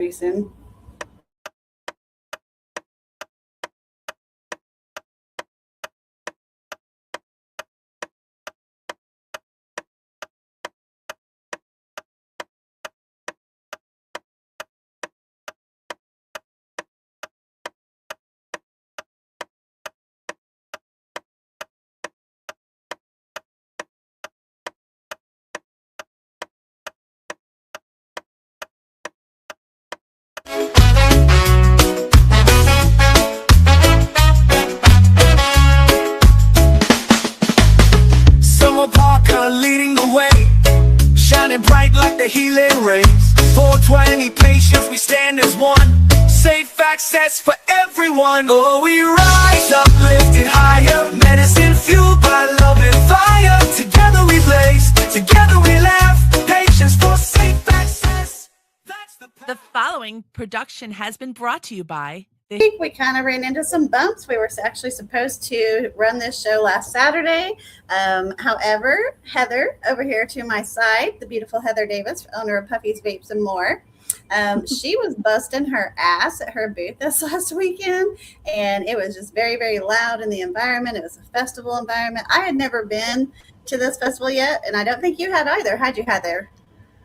pretty soon. Leading the way, shining bright like the healing rays. 420 patients, we stand as one. Safe access for everyone. Oh, we rise up, lifted higher. Medicine fueled by love and fire. Together we blaze, together we laugh. Patients for safe access. That's the following production has been brought to you by I think we kind of ran into some bumps. We were actually supposed to run this show last Saturday. However, Heather over here to my side, the beautiful Heather Davis, owner of Puffy's Vapes and More, she was busting her ass at her booth this last weekend, and it was just very, very loud in the environment. It was a festival environment. I had never been to this festival yet, and I don't think you had either. Had you, Heather?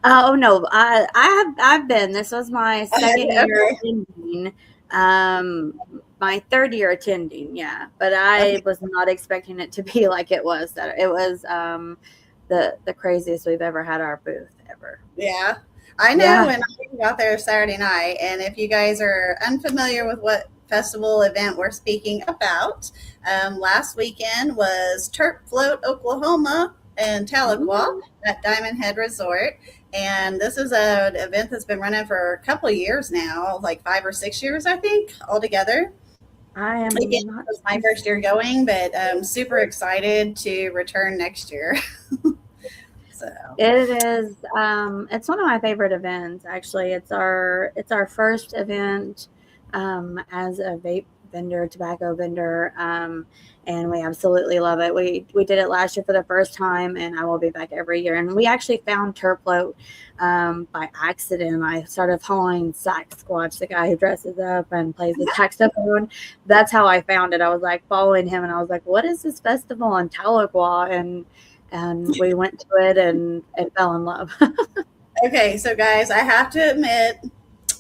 Oh no, I've been. This was my second year attending. My third year attending, yeah, but I was not expecting it to be like it was. That it was the craziest we've ever had our booth ever. Yeah, I know. When I got there Saturday night, and if you guys are unfamiliar with what festival event we're speaking about, last weekend was Terp Float, Oklahoma, and Tahlequah at Diamond Head Resort. And this is an event that's been running for a couple of years now, like 5 or 6 years, I think, altogether. I am Again, it was my first year going, but I'm super excited to return next year. So it is. It's one of my favorite events. Actually, it's our first event as a vape vendor, tobacco vendor, and we absolutely love it. We did it last year for the first time, and I will be back every year. And we actually found Terp Float by accident. I started following Sasquatch, the guy who dresses up and plays the saxophone. That's how I found it. I was like following him, and I was like, "What is this festival in Tahlequah?" And we went to it and fell in love. Okay, so guys, I have to admit,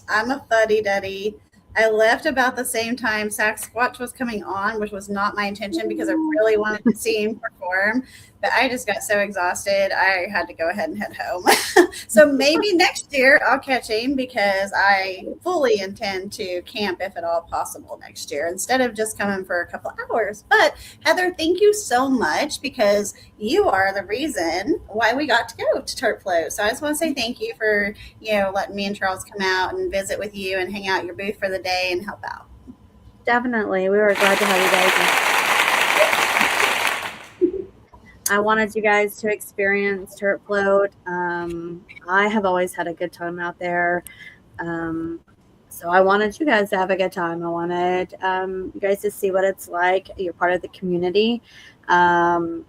I'm a fuddy-duddy. I left about the same time Sasquatch was coming on, which was not my intention because I really wanted to see him perform. But I just got so exhausted, I had to go ahead and head home. So maybe next year I'll catch him because I fully intend to camp, if at all possible, next year instead of just coming for a couple hours. But Heather, thank you so much because you are the reason why we got to go to Terp Float. So I just want to say thank you for letting me and Charles come out and visit with you and hang out at your booth for the day and help out. Definitely, we were glad to have you guys. I wanted you guys to experience Terp Float. I have always had a good time out there. So I wanted you guys to have a good time. I wanted you guys to see what it's like. You're part of the community. And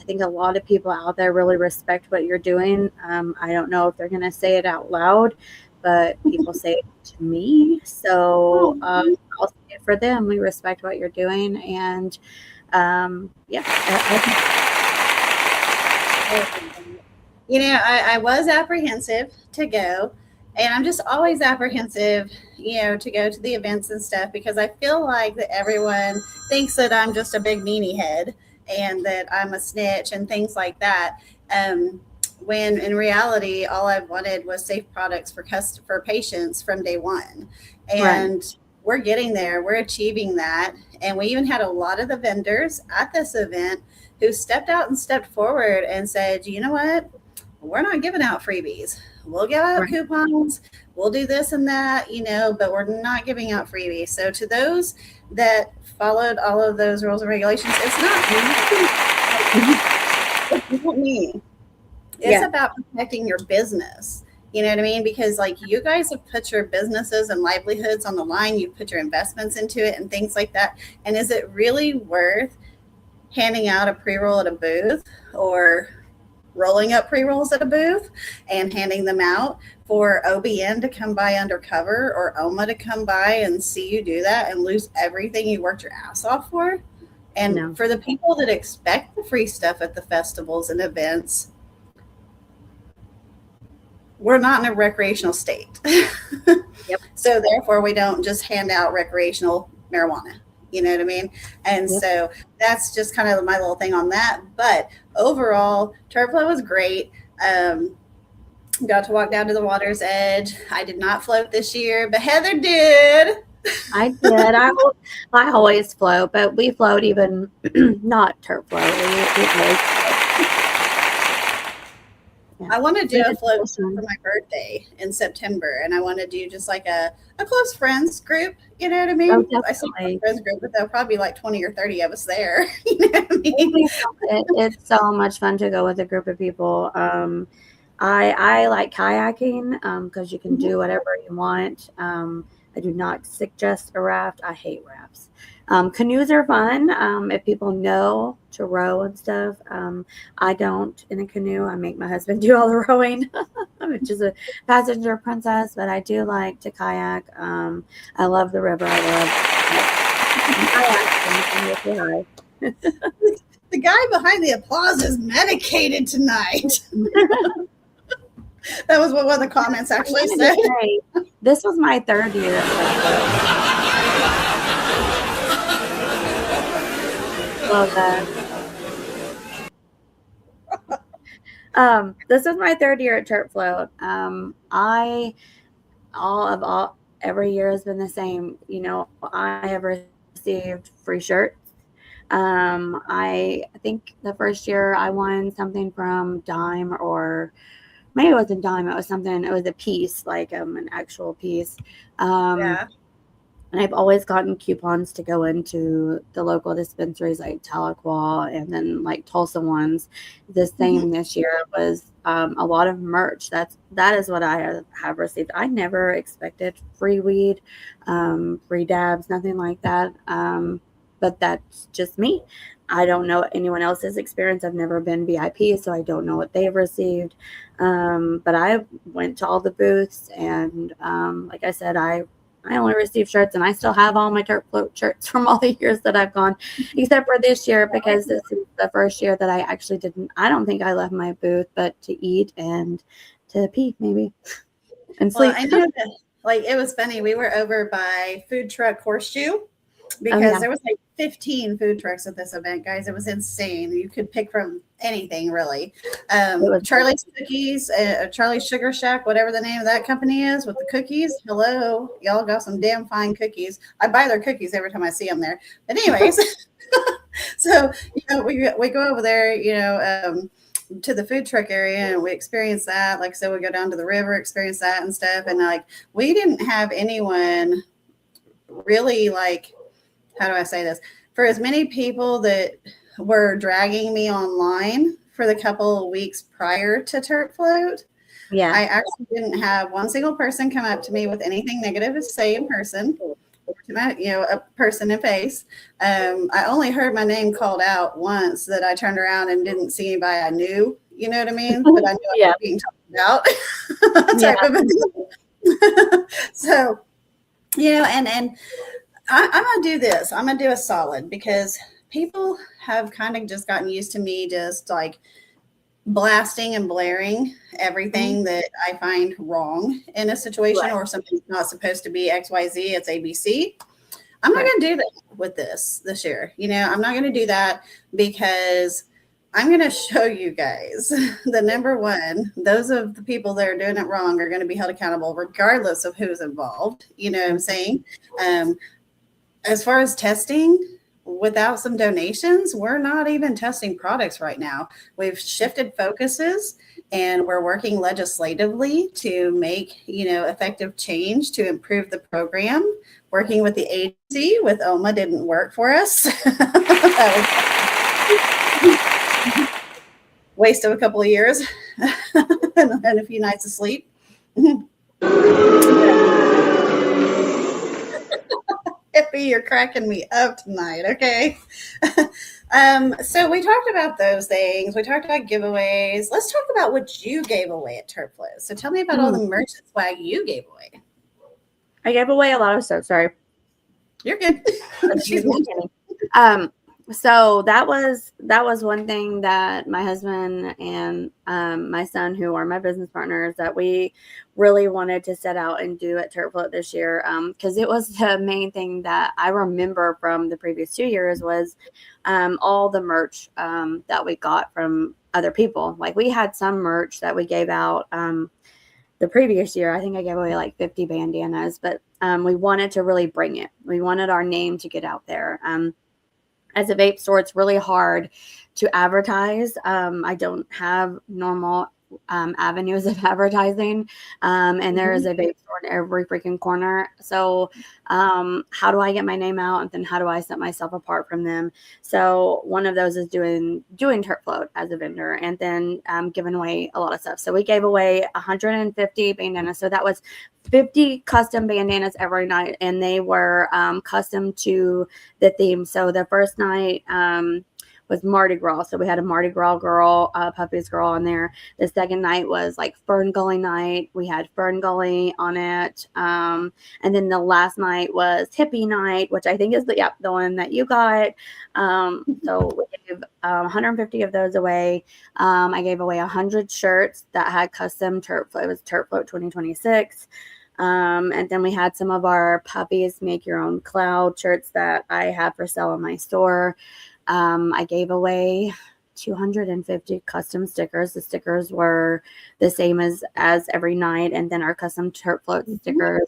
I think a lot of people out there really respect what you're doing. I don't know if they're going to say it out loud, but people say it to me. So I'll say it for them. We respect what you're doing. And I was apprehensive to go, and I'm just always apprehensive, to go to the events and stuff because I feel like that everyone thinks that I'm just a big meanie head and that I'm a snitch and things like that. When in reality, all I wanted was safe products for patients from day one. And we're getting there. We're achieving that. And we even had a lot of the vendors at this event who stepped out and stepped forward and said, you know what? We're not giving out freebies. We'll give out coupons. We'll do this and that, but we're not giving out freebies. So to those that followed all of those rules and regulations, it's not me. It's about protecting your business. You know what I mean? Because you guys have put your businesses and livelihoods on the line. You've put your investments into it and things like that. And is it really worth handing out a pre-roll at a booth or rolling up pre-rolls at a booth and handing them out, for OBN to come by undercover or OMA to come by and see you do that and lose everything you worked your ass off for. And for the people that expect the free stuff at the festivals and events, we're not in a recreational state. Yep. So therefore we don't just hand out recreational marijuana. You know what I mean? And so that's just kind of my little thing on that. But overall, Terp Float was great. Got to walk down to the water's edge. I did not float this year, but Heather did. I did. I always float, but we float even not Terp Float. I want to do a float for my birthday in September, and I want to do just like a close friends group. You know what I mean? Oh, I see a friends group, but there'll probably be like 20 or 30 of us there. You know what I mean? It's so much fun to go with a group of people. I like kayaking because you can do whatever you want. I do not suggest a raft. I hate rafts. Canoes are fun if people know to row and stuff. I don't in a canoe. I make my husband do all the rowing. I'm just a passenger princess, but I do like to kayak. I love the river. I love kayaking. The guy behind the applause is medicated tonight. That was what one of the comments actually said. This was my third year. Love that. This was my third year at Terp Float. Every year has been the same. You know, I have received free shirts. I think the first year I won something from Dime, or maybe it wasn't Dime. It was something. It was a piece, like an actual piece. And I've always gotten coupons to go into the local dispensaries like Tahlequah and then like Tulsa ones. The same this year was a lot of merch. That is what I have received. I never expected free weed, free dabs, nothing like that. But that's just me. I don't know anyone else's experience. I've never been VIP, so I don't know what they've received. But I went to all the booths, and like I said, I only received shirts, and I still have all my Terp Float shirts from all the years that I've gone, except for this year, because this is the first year that I actually didn't. I don't think I left my booth, but to eat and to pee, maybe, and sleep. Well, I know that, like, it was funny. We were over by Food Truck Horseshoe because there was like 15 food trucks at this event, guys. It was insane. You could pick from anything, really. Charlie's Cookies, Charlie's Sugar Shack, whatever the name of that company is, with the cookies. Hello, y'all got some damn fine cookies. I buy their cookies every time I see them there. But anyways, so we go over there, to the food truck area, and we experience that. Like, so we go down to the river, experience that and stuff. And like, we didn't have anyone really, like, how do I say this? For as many people that were dragging me online for the couple of weeks prior to Terp Float, I actually didn't have one single person come up to me with anything negative to say in person, or to my, a person in face. I only heard my name called out once, that I turned around and didn't see anybody I knew. You know what I mean? But I knew I was being talked about. Type of a deal. So, and I'm going to do this. I'm going to do a solid, because people have kind of just gotten used to me just like blasting and blaring everything that I find wrong in a situation, or something's not supposed to be XYZ, it's ABC. I'm not going to do that with this year. I'm not going to do that, because I'm going to show you guys the number one, those of the people that are doing it wrong are going to be held accountable regardless of who's involved. You know what I'm saying? As far as testing, without some donations, we're not even testing products right now. We've shifted focuses, and we're working legislatively to make, effective change to improve the program. Working with the agency with OMA didn't work for us. That was waste of a couple of years and a few nights of sleep. Murphy, you're cracking me up tonight. Okay. So we talked about those things. We talked about giveaways. Let's talk about what you gave away at Terp Float. So tell me about all the merch and swag you gave away. I gave away a lot of stuff. Sorry. You're good. She's So that was one thing that my husband and my son, who are my business partners, that we really wanted to set out and do at Terp Float this year, because it was the main thing that I remember from the previous 2 years was all the merch that we got from other people. Like we had some merch that we gave out the previous year. I think I gave away like 50 bandanas, but we wanted to really bring it. We wanted our name to get out there. As a vape store, it's really hard to advertise. I don't have normal avenues of advertising, and there is a vape store in every freaking corner. So how do I get my name out, and then how do I set myself apart from them? So one of those is doing Terp Float as a vendor, and then giving away a lot of stuff. So we gave away 150 bandanas. So that was 50 custom bandanas every night, and they were custom to the theme. So the first night was Mardi Gras. So we had a Mardi Gras girl, Puppies girl on there. The second night was like Fern Gully night. We had Fern Gully on it. And then the last night was Hippie night, which I think is the one that you got. So we gave 150 of those away. I gave away 100 shirts that had custom Terp Float. It was Terp Float 2026. And then we had some of our Puppies Make Your Own Cloud shirts that I have for sale in my store. I gave away 250 custom stickers. The stickers were the same as every night. And then our custom Terp Float stickers.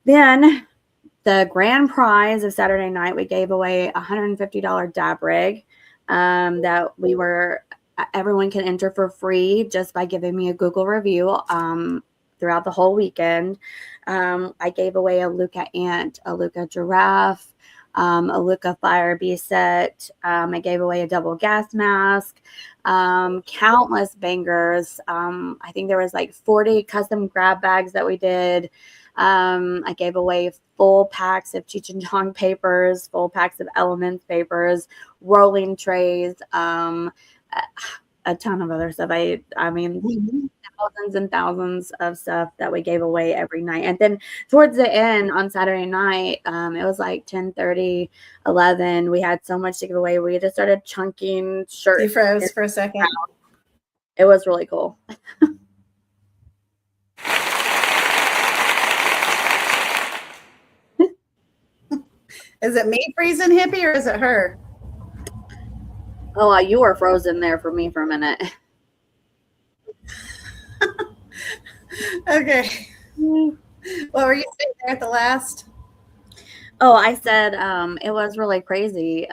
Then the grand prize of Saturday night, we gave away a $150 dab rig that everyone can enter for free just by giving me a Google review throughout the whole weekend. I gave away a Luca ant, a Luca giraffe, a Luca Fire Bee set. I gave away a double gas mask, countless bangers. I think there was like 40 custom grab bags that we did. I gave away full packs of Cheech and Chong papers, full packs of Elements papers, rolling trays, a ton of other stuff. I mean, thousands and thousands of stuff that we gave away every night. And then towards the end on Saturday night, it was like 10:30, 11. We had so much to give away. We just started chunking shirts. You froze for a second. It was really cool. Is it me freezing, Hippie, or is it her? Oh, you were frozen there for me for a minute. Okay. What were you saying there at the last? Oh, I said it was really crazy.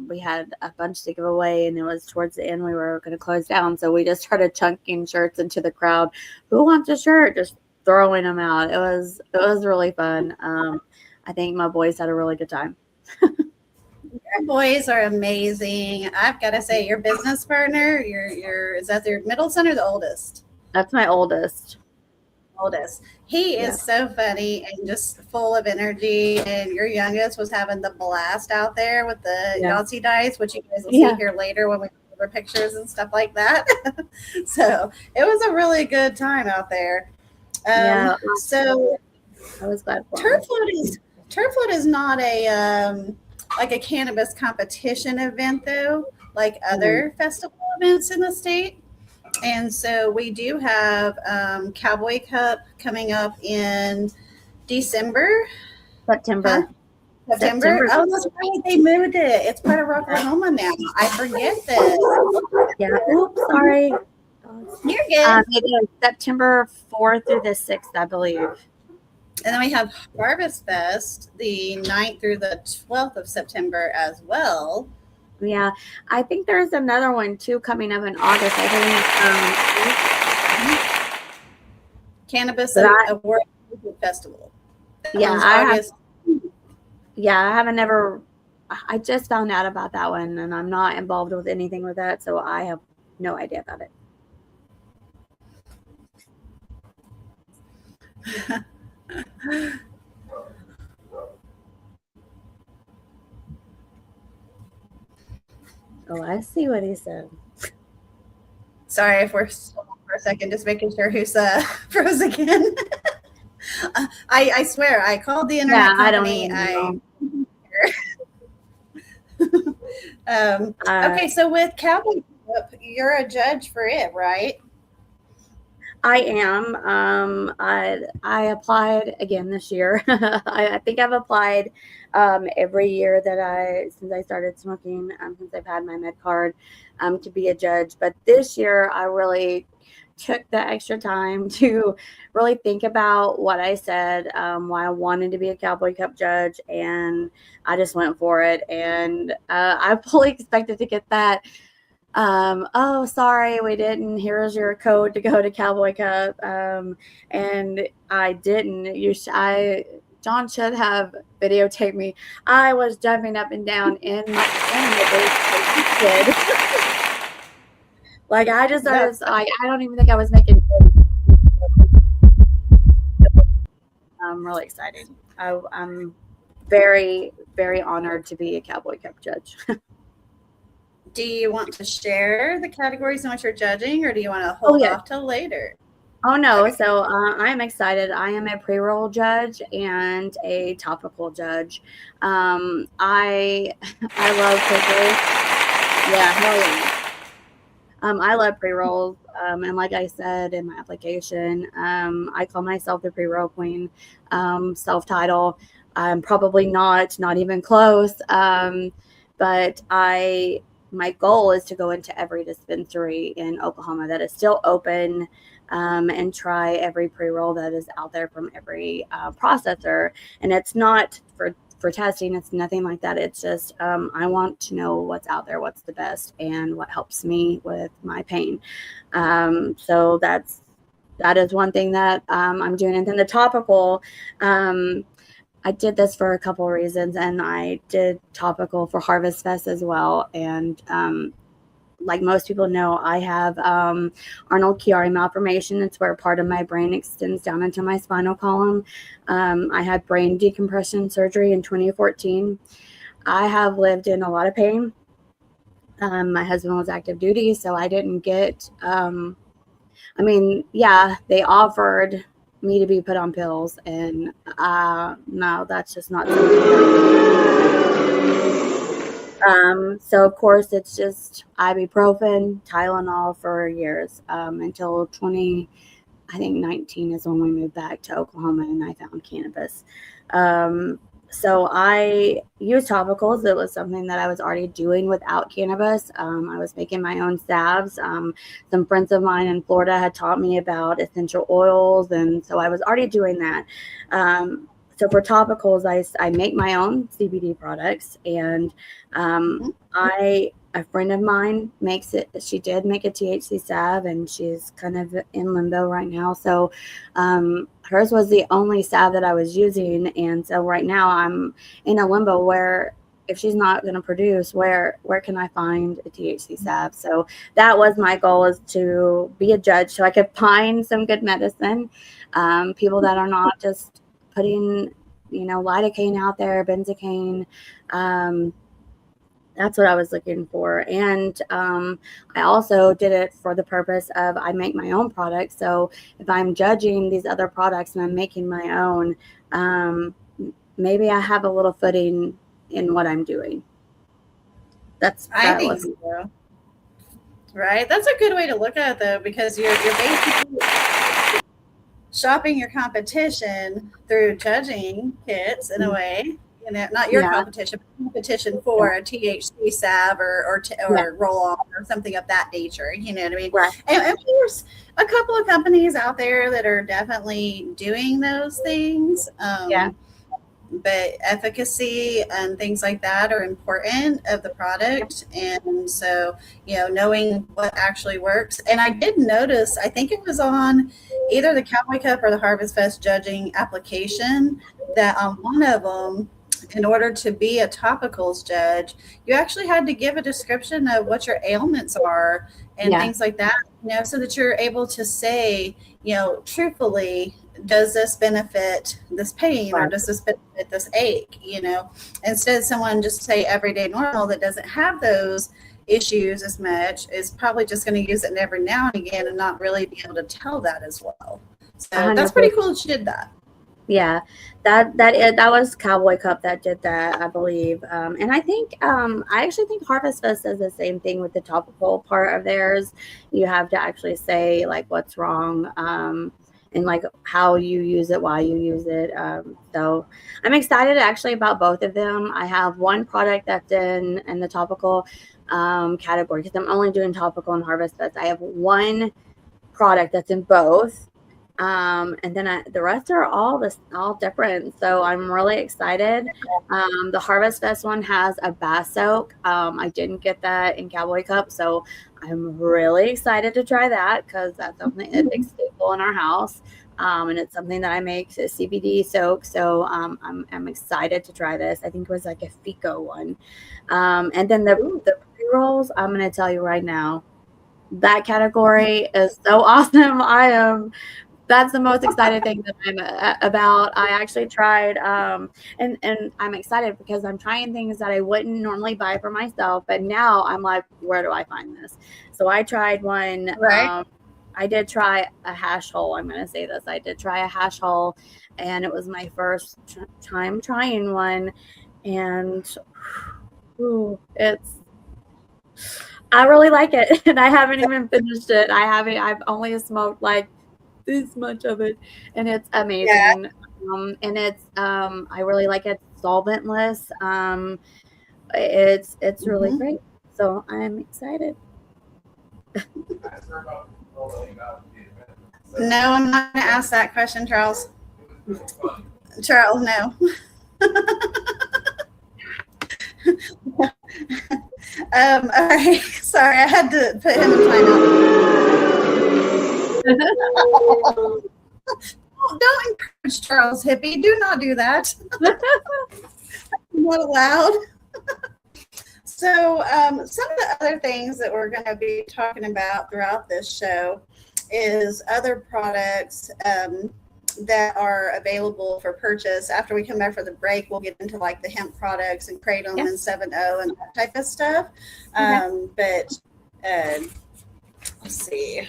We had a bunch to give away, and it was towards the end we were going to close down. So we just started chunking shirts into the crowd. Who wants a shirt? Just throwing them out. It was really fun. I think my boys had a really good time. Your boys are amazing. I've got to say, your business partner, is that your middle son or the oldest? That's my oldest. He is so funny and just full of energy. And your youngest was having the blast out there with the Yahtzee dice, which you guys will see here later when we go over pictures and stuff like that. So it was a really good time out there. So I was glad for Terp Float is not a like a cannabis competition event though, like other festival events in the state. And so we do have Cowboy Cup coming up in September. September. Oh, that's right. They moved it. It's part of Oklahoma now. I forget this. Yeah. Oops, sorry. You're good. It is September 4th through the 6th, I believe. And then we have Harvest Fest the 9th through the 12th of September as well. Yeah, I think there's another one too coming up in August. I think Cannabis Award Festival. Yeah, I just found out about that one, and I'm not involved with anything with that, so I have no idea about it. Oh, I see what he said. Sorry if we're still on for a second, just making sure who's froze again. I swear, I called the internet Yeah, I don't company. even know. Okay, so with Cowboy Cup, you're a judge for it, right? I am. I applied again this year. I think I've applied every year since I started smoking, since I've had my med card, to be a judge. But this year, I really took the extra time to really think about what I said, why I wanted to be a Cowboy Cup judge, and I just went for it. And I fully expected to get that. Oh, sorry, we didn't. Here's your code to go to Cowboy Cup. And I didn't. John should have videotaped me. I was jumping up and down in the base kid. Like I don't even think I was making. Really excited. I'm very, very honored to be a Cowboy Cup judge. Do you want to share the categories in which you're judging, or do you want to hold off till later? Oh, no. Okay. So I'm excited. I am a pre-roll judge and a topical judge. I love pre-rolls. Yeah, hell yeah. I love pre-rolls. And like I said in my application, I call myself the pre-roll queen, self-title. I'm probably not even close. But my goal is to go into every dispensary in Oklahoma that is still open, and try every pre-roll that is out there from every processor. And it's not for testing. It's nothing like that. It's just I want to know what's out there, what's the best, and what helps me with my pain. So that is one thing that I'm doing. And then the topical, I did this for a couple of reasons, and I did topical for Harvest Fest as well. And like most people know, I have Arnold-Chiari malformation. It's where part of my brain extends down into my spinal column. I had brain decompression surgery in 2014. I have lived in a lot of pain. My husband was active duty, so I didn't get, they offered me to be put on pills, and no, that's just not something. So of course it's just ibuprofen, Tylenol for years, until 2019 is when we moved back to Oklahoma and I found cannabis. So I used topicals. It was something that I was already doing without cannabis. I was making my own salves. Some friends of mine in Florida had taught me about essential oils, and so I was already doing that. So for topicals, I make my own CBD products, and a friend of mine makes it. She did make a THC salve, and she's kind of in limbo right now. So hers was the only salve that I was using, and so right now I'm in a limbo where if she's not going to produce, where can I find a THC salve? So that was my goal, is to be a judge so I could find some good medicine, people that are not just putting, lidocaine out there, benzocaine. That's what I was looking for. And I also did it for the purpose of I make my own products. So if I'm judging these other products and I'm making my own, maybe I have a little footing in what I'm doing. I think so. Right? That's a good way to look at it, though, because you're basically shopping your competition through judging kits in a way. Not your competition, but competition for a THC salve or roll on or something of that nature. You know what I mean? Right. And there's a couple of companies out there that are definitely doing those things. But efficacy and things like that are important of the product. And so, knowing what actually works. And I did notice, I think it was on either the Cowboy Cup or the Harvest Fest judging application, that on one of them, in order to be a topicals judge, you actually had to give a description of what your ailments are and things like that, so that you're able to say, truthfully, does this benefit this pain or does this benefit this ache, instead of someone just say everyday normal that doesn't have those issues as much is probably just going to use it every now and again and not really be able to tell that as well. So that's pretty cool that you did that. Yeah, that was Cowboy Cup that did that, I believe. And I think I actually think Harvest Fest does the same thing with the topical part of theirs. You have to actually say like what's wrong, and like how you use it, why you use it. So I'm excited actually about both of them. I have one product that's in the topical category because I'm only doing topical and Harvest Fest. I have one product that's in both. And then the rest are all different. So I'm really excited. The Harvest Fest one has a bath soak. I didn't get that in Cowboy Cup, so I'm really excited to try that because that's something that's a big staple in our house. And it's something that I make, a CBD soak. So I'm excited to try this. I think it was like a Fico one. And then the pre-rolls, I'm going to tell you right now, that category is so awesome. That's the most excited thing that I'm about. I actually tried, and I'm excited because I'm trying things that I wouldn't normally buy for myself. But now I'm like, where do I find this? So I tried one. Right. I did try a hash hole. I'm going to say this. I did try a hash hole, and it was my first time trying one. And I really like it. And I haven't even finished it. I've only smoked like this much of it, and it's amazing. Yeah. And it's I really like it. Solventless. It's really great. So I'm excited. No, I'm not going to ask that question, Charles. Charles, no. All right. Sorry, I had to put him in timeout. Don't encourage Charles Hippie. Do not do that. Not allowed. So some of the other things that we're going to be talking about throughout this show is other products that are available for purchase. After we come back for the break, we'll get into like the hemp products and kratom and 7.0 and that type of stuff. But let's see.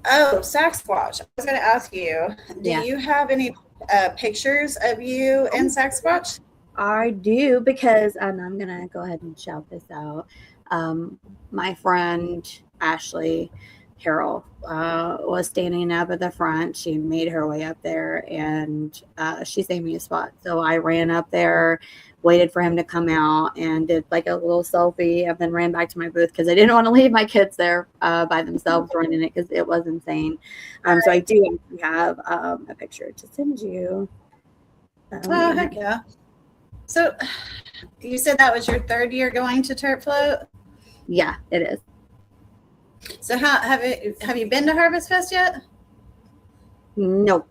Oh, Sasquatch. I was going to ask you, do you have any pictures of you in Sasquatch? I do, because I'm going to go ahead and shout this out. My friend Ashley Carroll was standing up at the front. She made her way up there, and she saved me a spot. So I ran up there, waited for him to come out, and did like a little selfie, and then ran back to my booth because I didn't want to leave my kids there by themselves running it because it was insane. So I do have a picture to send you. Oh, heck yeah. So you said that was your third year going to Terp Float? Yeah, it is. So have you been to Harvest Fest yet? Nope.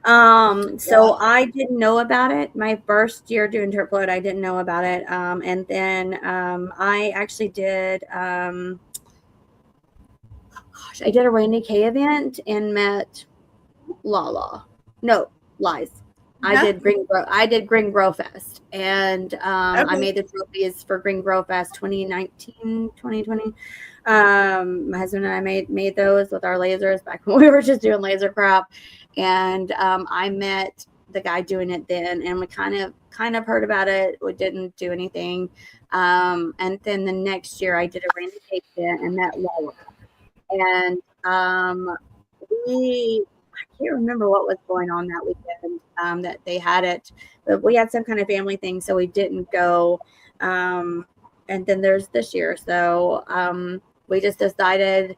So I didn't know about it. My first year doing Terp Float, I didn't know about it. And then I actually did I did a Randy K event and met Lala. No, lies. I did Green Grow Fest, and I made the trophies for Green Grow Fest 2019, 2020. My husband and I made those with our lasers back when we were just doing laser crap. And I met the guy doing it then, and we kind of heard about it. We didn't do anything. And then the next year I did a Randy K event and met Lola. And I can't remember what was going on that weekend that they had it, but we had some kind of family thing, so we didn't go. And then there's this year. So we just decided,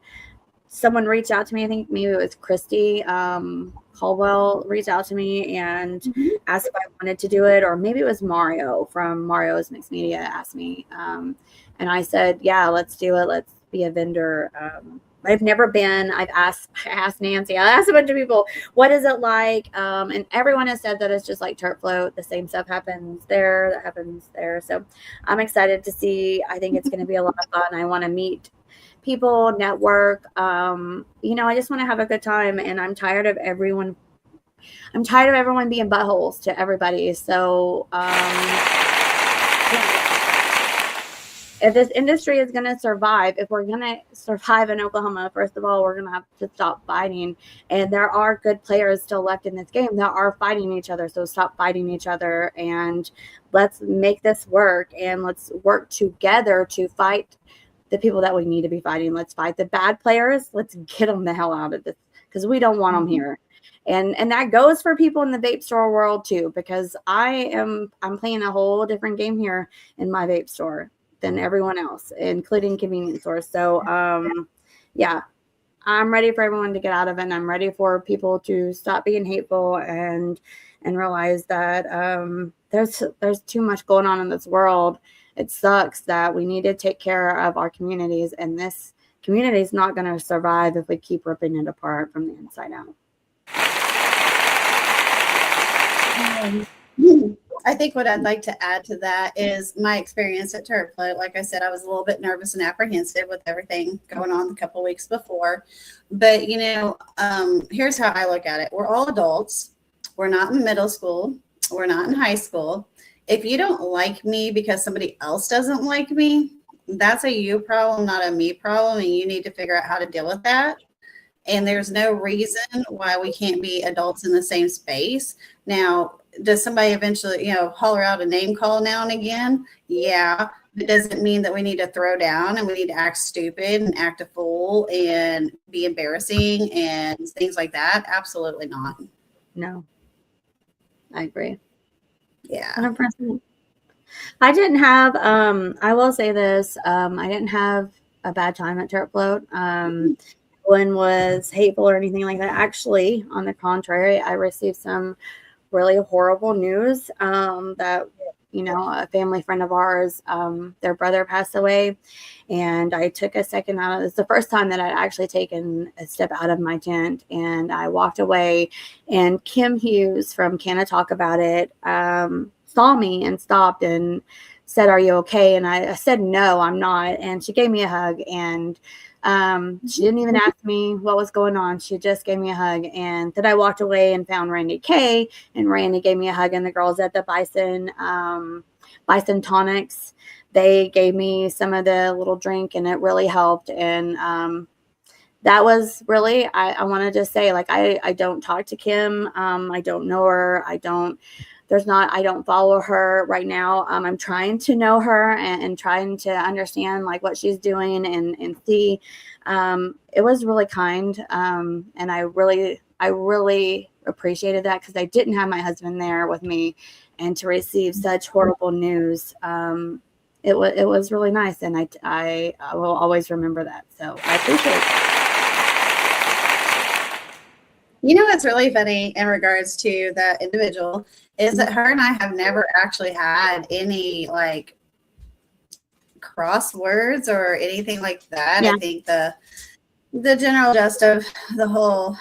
someone reached out to me. I think maybe it was Christy Caldwell reached out to me and asked if I wanted to do it, or maybe it was Mario from Mario's Mixed Media asked me. And I said, yeah, let's do it. Let's be a vendor. I've never been. I asked Nancy. I asked a bunch of people, what is it like? And everyone has said that it's just like Terp Float. The same stuff happens there. That happens there. So I'm excited to see. I think it's going to be a lot of fun. I want to meet people, network. I just want to have a good time. And I'm tired of everyone I'm tired of everyone being buttholes to everybody. So, if this industry is going to survive, if we're going to survive in Oklahoma, first of all, we're going to have to stop fighting. And there are good players still left in this game that are fighting each other. So stop fighting each other and let's make this work. And let's work together to fight the people that we need to be fighting. Let's fight the bad players. Let's get them the hell out of this because we don't want them here. And that goes for people in the vape store world too, because I'm playing a whole different game here in my vape store than everyone else, including convenience stores. So, yeah, I'm ready for everyone to get out of it. And I'm ready for people to stop being hateful and realize that there's too much going on in this world. It sucks that we need to take care of our communities, and this community is not going to survive if we keep ripping it apart from the inside out. I think what I'd like to add to that is my experience at Terp Float. Like I said, I was a little bit nervous and apprehensive with everything going on a couple weeks before. But, here's how I look at it. We're all adults. We're not in middle school. We're not in high school. If you don't like me because somebody else doesn't like me, that's a you problem, not a me problem. And you need to figure out how to deal with that. And there's no reason why we can't be adults in the same space. Now, does somebody eventually, holler out a name call now and again? Yeah. It doesn't mean that we need to throw down and we need to act stupid and act a fool and be embarrassing and things like that. Absolutely not. No, I agree. Yeah. 100%. I didn't have, I will say this, I didn't have a bad time at Terp Float. One was hateful or anything like that. Actually, on the contrary, I received some really horrible news that, a family friend of ours, their brother passed away. And I took a second out of it's the first time that I'd actually taken a step out of my tent, and I walked away, and Kim Hughes from Can I Talk About It saw me and stopped and said, "Are you okay?" And I said, "No, I'm not." And she gave me a hug, and she didn't even ask me what was going on. She just gave me a hug. And then I walked away and found Randy Kay, and Randy gave me a hug, and the girls at the Bison Tonics, they gave me some of the little drink, and it really helped. And that was really, I want to just say, like, I don't talk to Kim. I don't know her. I don't follow her right now. I'm trying to know her and trying to understand like what she's doing and see. It was really kind. And I really appreciated that because I didn't have my husband there with me, and to receive such horrible news. It was really nice. And I will always remember that. So I appreciate it. What's really funny in regards to that individual is that her and I have never actually had any like crosswords or anything like that. Yeah. I think the general gist of the whole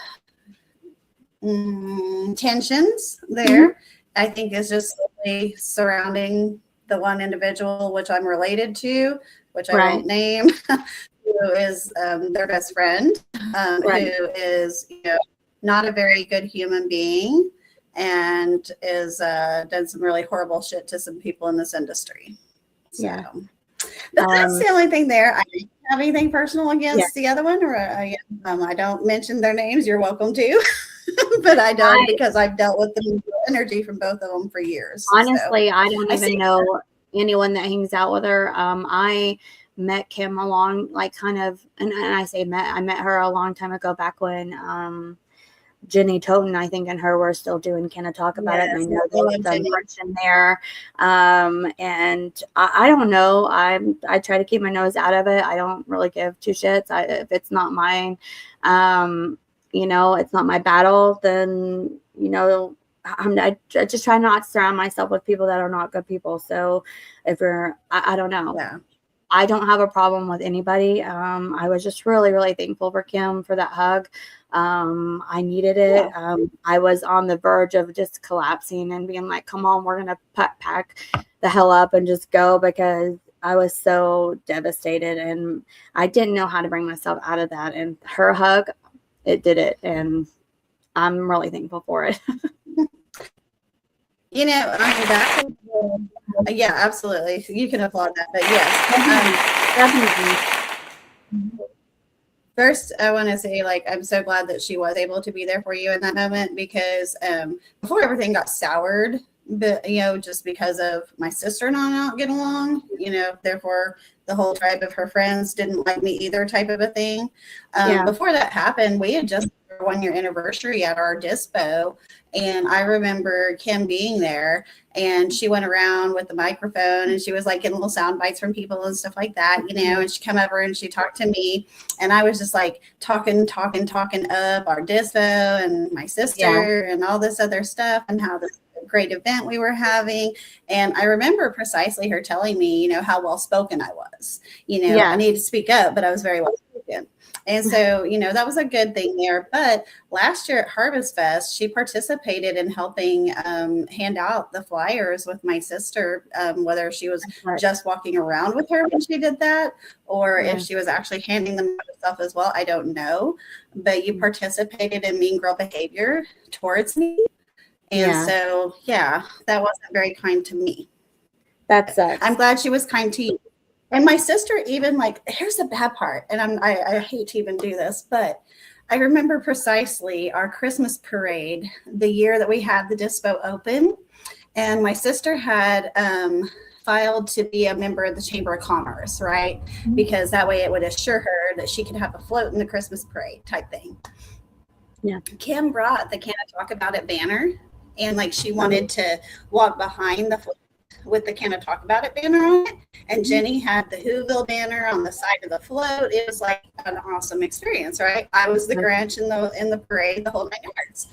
tensions there, I think is just really surrounding the one individual, which I'm related to, which I won't name, who is their best friend, who is, not a very good human being and is done some really horrible shit to some people in this industry. So. Yeah. But that's the only thing there. I don't have anything personal against the other one, or I don't mention their names. You're welcome to, but I don't because I've dealt with the energy from both of them for years. Honestly, so I don't even know anyone that hangs out with her. I met Kim along, like kind of, and I say met, I met her a long time ago back when Jenny Toten, I think, and her were still doing Can I Talk About It? And I know there was some friction there. And I don't know. I try to keep my nose out of it. I don't really give two shits. If it's not mine, it's not my battle, then, I just try not to surround myself with people that are not good people. So if I don't know. Yeah. I don't have a problem with anybody. I was just really, really thankful for Kim for that hug. I needed it. I was on the verge of just collapsing and being like, come on, we're going to pack the hell up and just go, because I was so devastated and I didn't know how to bring myself out of that. And her hug, it did it. And I'm really thankful for it. You know, I mean, that's yeah, absolutely. You can applaud that, but yes, Definitely. first, I want to say, like, I'm so glad that she was able to be there for you in that moment because before everything got soured, but you know, just because of my sister and I not getting along, you know, therefore the whole tribe of her friends didn't like me either, type of a thing. Before that happened, we had just our 1 year anniversary at our dispo, and I remember Kim being there, and she went around with the microphone and she was like getting little sound bites from people and stuff like that, you know, and she come over and she talked to me, and I was just like talking up our dispo and my sister and all this other stuff and how this great event we were having. And I remember precisely her telling me, you know, how well spoken I was. You know, I need to speak up, but I was very well spoken. And so, you know, that was a good thing there. But last year at Harvest Fest, she participated in helping hand out the flyers with my sister, whether she was just walking around with her when she did that, or if she was actually handing them out herself as well. I don't know. But you participated in mean girl behavior towards me. And so, yeah, that wasn't very kind to me. That sucks. I'm glad she was kind to you. And my sister even, like, here's the bad part, and I hate to even do this, but I remember precisely our Christmas parade, the year that we had the dispo open, and my sister had filed to be a member of the Chamber of Commerce, right? Because that way it would assure her that she could have a float in the Christmas parade type thing. Yeah. Kim brought the Can I Talk About It banner, and like she wanted to walk behind the float with the Can I Talk About It banner on it, and Jenny had the Whoville banner on the side of the float. It was like an awesome experience, right? I was the Grinch in the parade, the whole 9 yards.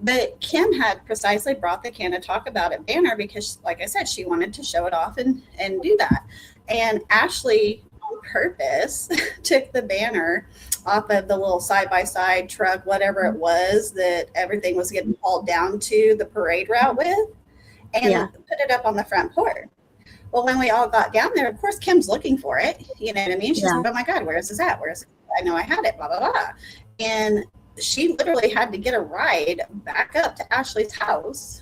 But Kim had precisely brought the Can I Talk About It banner because, like I said, she wanted to show it off and do that. And Ashley, on purpose, took the banner off of the little side-by-side truck, whatever it was that everything was getting hauled down to the parade route with, and put it up on the front porch. Well, when we all got down there, of course, Kim's looking for it. You know what I mean? She's like, oh my God, where is this at? I know I had it, blah, blah, blah. And she literally had to get a ride back up to Ashley's house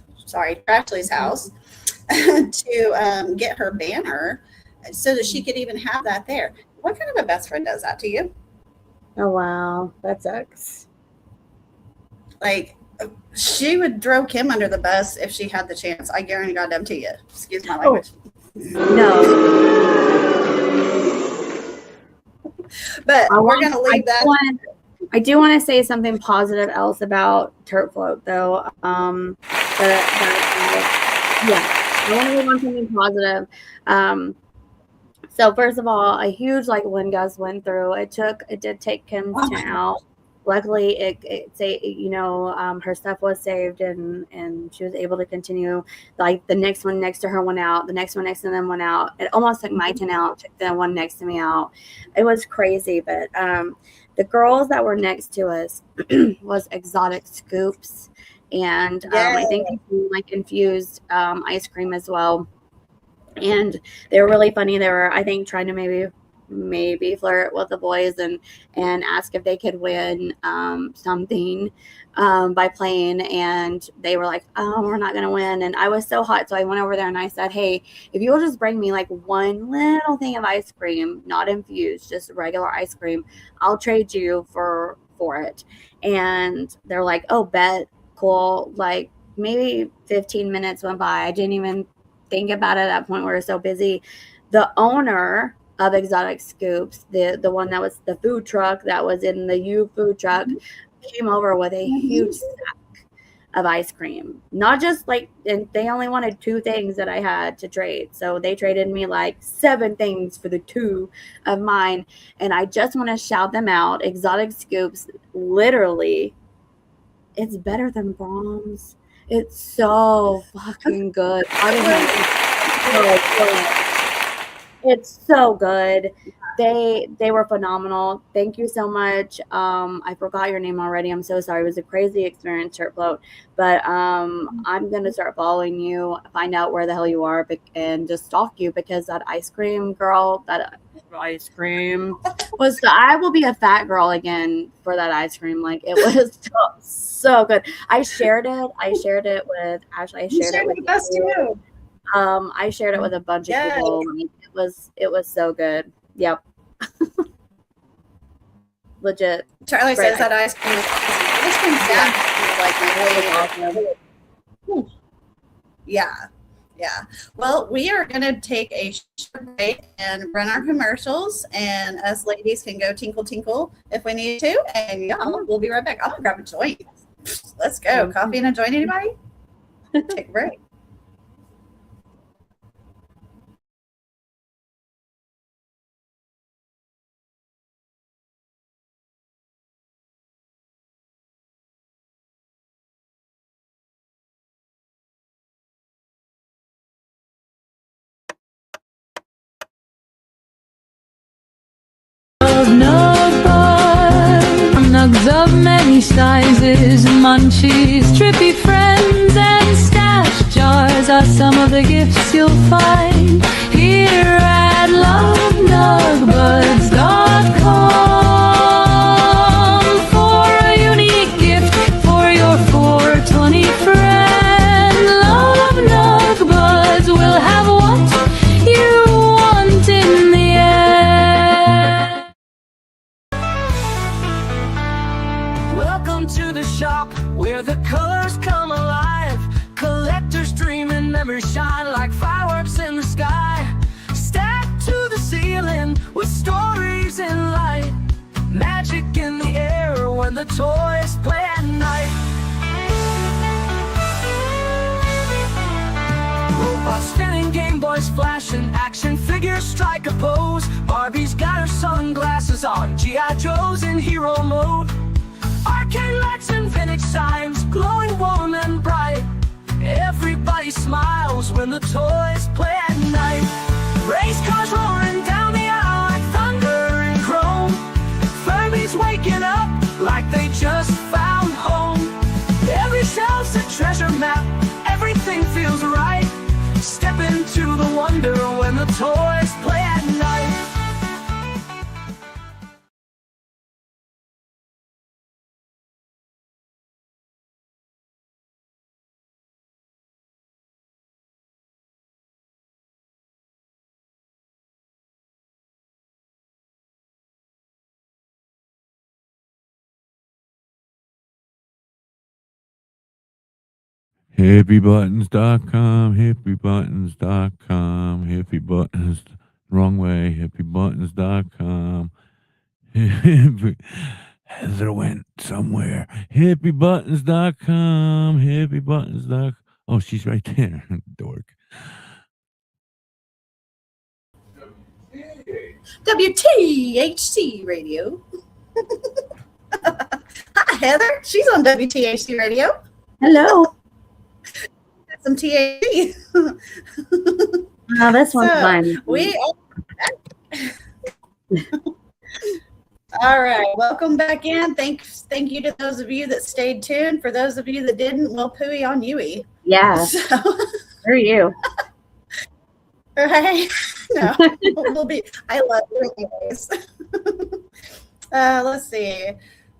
to get her banner so that she could even have that there. What kind of a best friend does that to you? Oh, wow. That sucks. Like, she would throw Kim under the bus if she had the chance. I guarantee goddamn to you. Excuse my language. No. But we're going to leave that. I do want to say something positive else about Terp Float, though. I want to move on to something positive. So first of all, a huge when Gus went through, it did take Kim's tent out. Luckily, her stuff was saved and she was able to continue. Like the next one next to her went out, the next one next to them went out. It almost took my tent out, took the one next to me out. It was crazy, but the girls that were next to us was Exotic Scoops, and I think infused ice cream as well. And they were really funny. They were, I think, trying to maybe flirt with the boys and ask if they could win something by playing, and they were like, oh, we're not gonna win. And I was so hot, so I went over there and I said, hey, if you'll just bring me one little thing of ice cream, not infused, just regular ice cream, I'll trade you for it. And they're like, oh, bet, cool. Like maybe 15 minutes went by. I didn't even think about it at that point. We were so busy. The owner of Exotic Scoops, the one that was the food truck that was in the U food truck, came over with a huge sack of ice cream. Not just and they only wanted 2 things that I had to trade. So they traded me 7 things for the 2 of mine. And I just want to shout them out. Exotic Scoops, literally, it's better than Brahms. It's so fucking good. It's so good. They were phenomenal. Thank you so much. I forgot your name already. I'm so sorry. It was a crazy experience, Terp Float. But I'm gonna start following you, find out where the hell you are, and just stalk you, because that ice cream girl, ice cream was I will be a fat girl again for that ice cream. Like it was so good. I shared it with Ashley. I shared it with us too. I shared it with a bunch of people. It was so good. Yep. Legit. Charlie says that ice cream is like my way. Yeah. Well, we are going to take a short break and run our commercials, and us ladies can go tinkle tinkle if we need to. And we'll be right back. I'm going to grab a joint. Let's go. Coffee and a joint, anybody? Take a break. Nugs of many sizes, munchies, trippy friends, and stash jars are some of the gifts you'll find here at lovenugbuds.com for a unique gift for your 420 friend. Love Nug Buds will have what you want in the end. Welcome to the shop where the colors come alive. Collectors dream and never shine like fireworks in the sky. Stacked to the ceiling with stories in light. Magic in the air when the toys play at night. Robots spinning, Game Boys flashing, action figures strike a pose. Barbie's got her sunglasses on, G.I. Joe's in hero mode. Arcade lights and vintage signs, glowing warm and bright. Everybody smiles when the toys play at night. Race cars roaring down the aisle like thunder and chrome. Furbies waking up like they just found home. Every shelf's a treasure map, everything feels right. Step into the wonder when the toys play at night. Hippiebuttons.com, hippiebuttons.com, hippiebuttons, wrong way, hippiebuttons.com. Heather went somewhere. Hippiebuttons.com, hippiebuttons.com. Oh, she's right there, dork. WTHC Radio. Hi, Heather. She's on WTHC Radio. Hello. Some THC. Oh, this one's fun. We all right. Welcome back in. Thank you to those of you that stayed tuned. For those of you that didn't, we'll pooey on Yui. Yeah. So, who are you? Right? No, we'll be. I love you anyways. Let's see.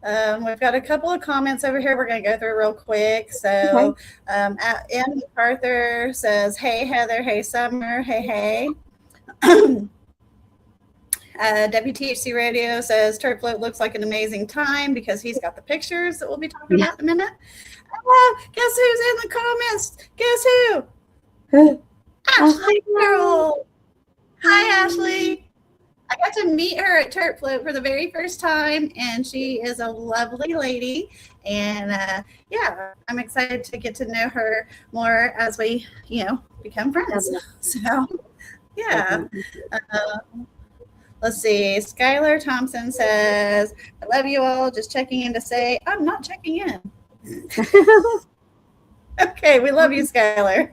We've got a couple of comments over here we're going to go through real quick. So, M. MacArthur says, "Hey, Heather. Hey, Summer. Hey, hey." WTHC Radio says, "Terp Float looks like an amazing time," because he's got the pictures that we'll be talking about in a minute. Guess who's in the comments? Guess who? Ashley Girl. Hi, Ashley. I got to meet her at Terp Float for the very first time, and she is a lovely lady. And I'm excited to get to know her more as we, become friends. So, yeah. Let's see. Skylar Thompson says, "I love you all. Just checking in to say I'm not checking in." Okay, we love you, Skylar.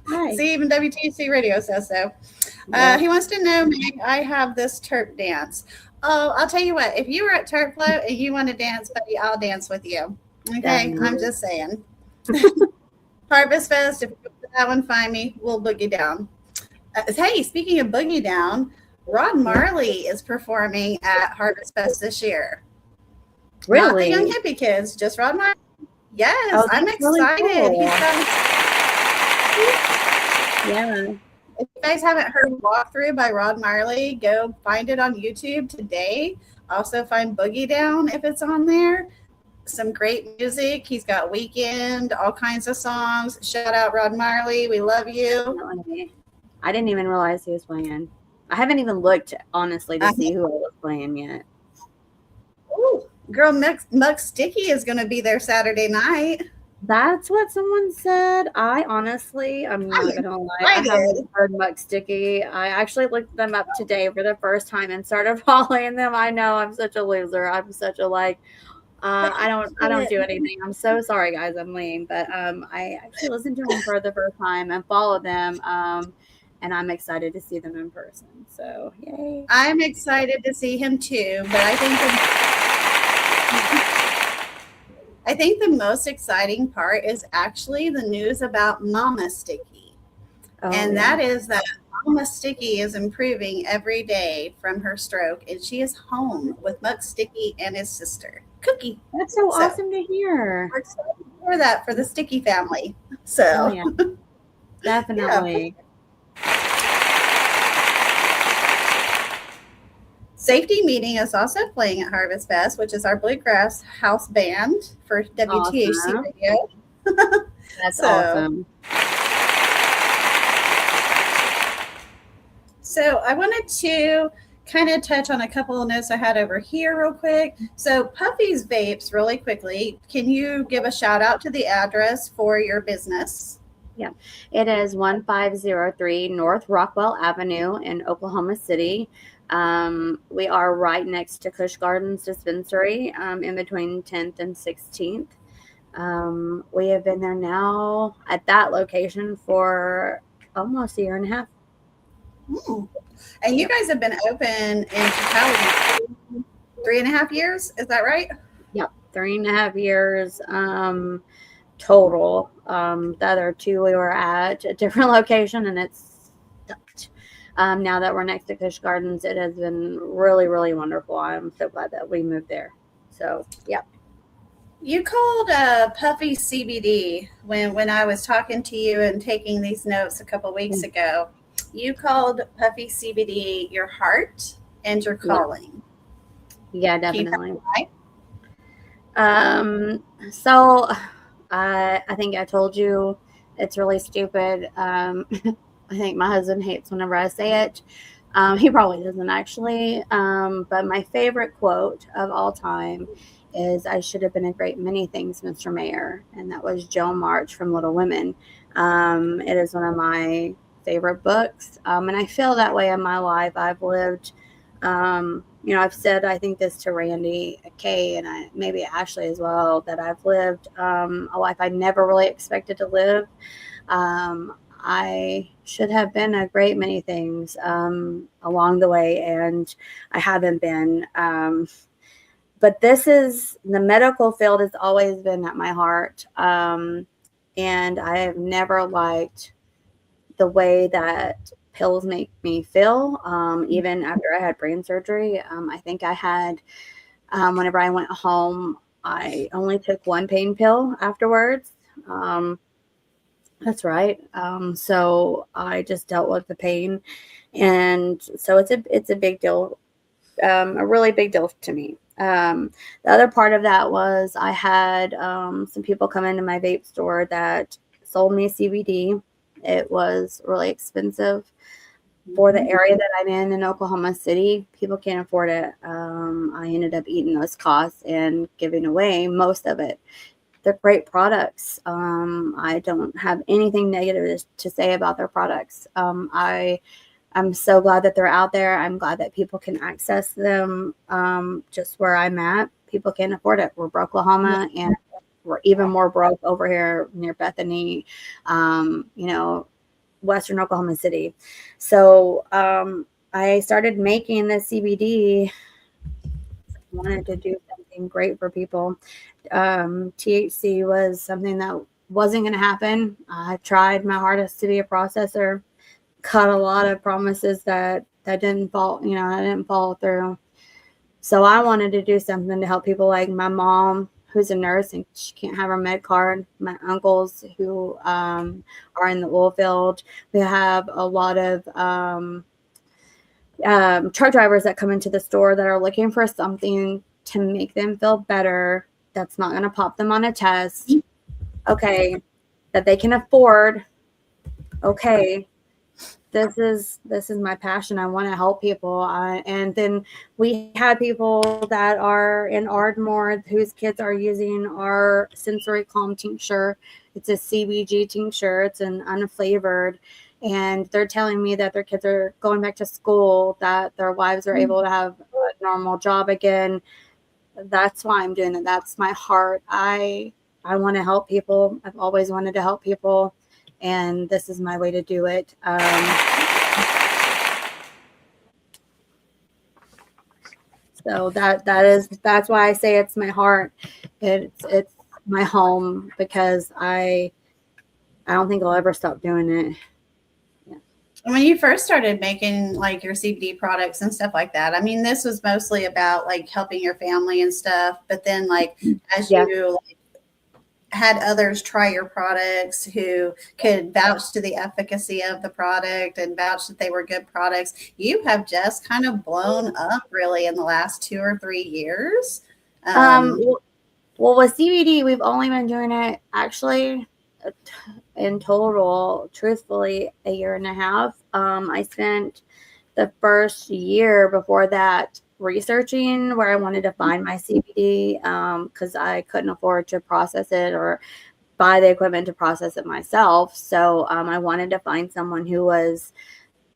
Hi. See, even WTHC Radio says so. He wants to know, Meg, I have this Terp dance. Oh, I'll tell you what. If you were at Terp Float and you want to dance, buddy, I'll dance with you. Okay, I'm just saying. Harvest Fest, if you go to that one, find me. We'll boogie down. Hey, speaking of boogie down, Rod Marley is performing at Harvest Fest this year. Really? Not the Young Hippie Kids, just Rod Marley. Yes, Oh, I'm that's really excited. cool. He's got, Yeah. if you guys haven't heard Walkthrough by Rod Marley, go find it on YouTube today. Also find Boogie Down if it's on there. Some great music. He's got Weekend, all kinds of songs. Shout out Rod Marley. We love you. I didn't even realize he was playing. I haven't even looked, honestly, to see who I was playing yet. Ooh, girl, Muck Sticky is going to be there Saturday night. That's what someone said. I'm not gonna lie. I haven't heard Muck Sticky. I actually looked them up today for the first time and started following them. I know I'm such a loser. I'm such a I don't do anything. I'm so sorry, guys. I'm lame, but I actually listened to them for the first time and followed them. And I'm excited to see them in person. So yay! I'm excited to see him too, but I think the most exciting part is actually the news about Mama Sticky. That is that Mama Sticky is improving every day from her stroke, and she is home with Muck Sticky and his sister, Cookie. That's so awesome to hear. We're excited for that for the Sticky family. So, yeah. Definitely. Yeah. Safety Meeting is also playing at Harvest Fest, which is our bluegrass house band for WTHC Radio. That's awesome. So I wanted to kind of touch on a couple of notes I had over here real quick. So Puffy's Vapes, really quickly, can you give a shout out to the address for your business? Yeah, it is 1503 North Rockwell Avenue in Oklahoma City. We are right next to Kush Gardens Dispensary, in between 10th and 16th. We have been there now at that location for almost a year and a half. Ooh. And you guys have been open in totality 3.5 years, is that right? Yep, 3.5 years total. The other 2 we were at a different location, and it's sucked. Now that we're next to Kush Gardens, it has been really, really wonderful. I'm so glad that we moved there. So, yeah. You called Puffy CBD when I was talking to you and taking these notes a couple weeks ago. You called Puffy CBD your heart and your calling. Yeah, definitely. So I think I told you it's really stupid. I think my husband hates whenever I say it. He probably doesn't actually. But my favorite quote of all time is, "I should have been a great many things, Mr. Mayor." And that was Joan March from Little Women. It is one of my favorite books. And I feel that way in my life. I've lived, I've said, I think this to Randy, Kay, and maybe Ashley as well, that I've lived a life I never really expected to live. I should have been a great many things along the way, and I haven't been. But the medical field has always been at my heart. And I have never liked the way that pills make me feel. Even after I had brain surgery, I think I had, whenever I went home, I only took one pain pill afterwards. That's right. So I just dealt with the pain. And so it's a big deal, a really big deal to me. The other part of that was I had some people come into my vape store that sold me CBD. It was really expensive for the area that I'm in Oklahoma City. People can't afford it. I ended up eating those costs and giving away most of it. They're great products. I don't have anything negative to say about their products. I'm so glad that they're out there. I'm glad that people can access them. Just where I'm at, people can't afford it. We're Oklahoma, and we're even more broke over here near Bethany, Western Oklahoma City. So I started making the CBD. Wanted to do something great for people. THC was something that wasn't going to happen. I tried my hardest to be a processor, cut a lot of promises that didn't fall, that didn't follow through. So I wanted to do something to help people like my mom, who's a nurse and she can't have her med card, my uncles who are in the oil field. We have a lot of truck drivers that come into the store that are looking for something to make them feel better, that's not going to pop them on a test, okay, that they can afford. Okay, this is my passion. I want to help people. And then we have people that are in Ardmore whose kids are using our sensory calm tincture. It's a CBG tincture. It's an unflavored. And they're telling me that their kids are going back to school, that their wives are able to have a normal job again. That's why I'm doing it. That's my heart. I want to help people. I've always wanted to help people. And this is my way to do it. So that's why I say it's my heart. It's my home, because I don't think I'll ever stop doing it. When you first started making like your CBD products and stuff like that, I mean, this was mostly about like helping your family and stuff. But then like as you like, had others try your products who could vouch to the efficacy of the product and vouch that they were good products, you have just kind of blown up really in the last 2 or 3 years. Well, with CBD, we've only been doing it actually in total, truthfully, 1.5 years. I spent the first year before that researching where I wanted to find my CBD, because I couldn't afford to process it or buy the equipment to process it myself. So I wanted to find someone who was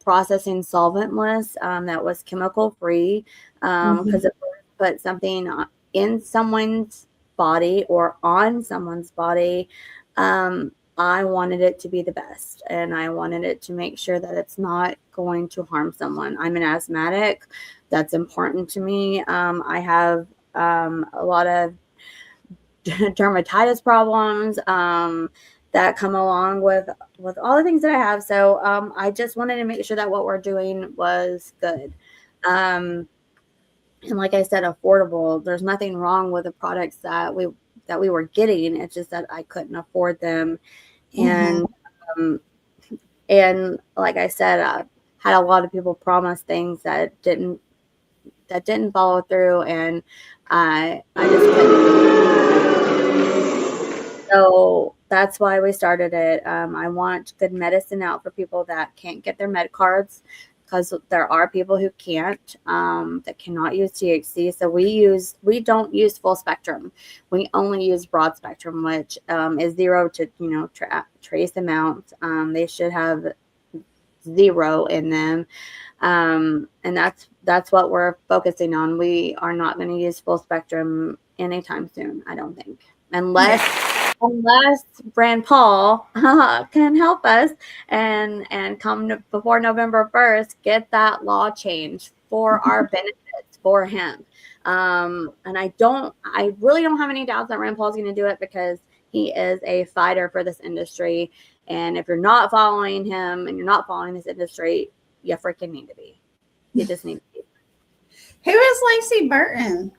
processing solventless, that was chemical free, because if we put something in someone's body or on someone's body, I wanted it to be the best, and I wanted it to make sure that it's not going to harm someone. I'm an asthmatic. That's important to me. I have a lot of dermatitis problems that come along with all the things that I have. So I just wanted to make sure that what we're doing was good. And like I said, affordable. There's nothing wrong with the products that we were getting. It's just that I couldn't afford them. And like I said, I had a lot of people promise things that didn't follow through, and I just couldn't. So that's why we started it. I want good medicine out for people that can't get their med cards, because there are people who can't, that cannot use THC. So we don't use full spectrum. We only use broad spectrum, which is 0 to trace amounts. They should have 0 in them, and that's what we're focusing on. We are not going to use full spectrum anytime soon, I don't think, unless Brand Paul can help us and come before November 1st, get that law changed for our benefits for him. And I really don't have any doubts that Rand Paul's going to do it, because he is a fighter for this industry. And if you're not following him and you're not following this industry, you freaking need to be. You just need to be. Who is Lacey Burton?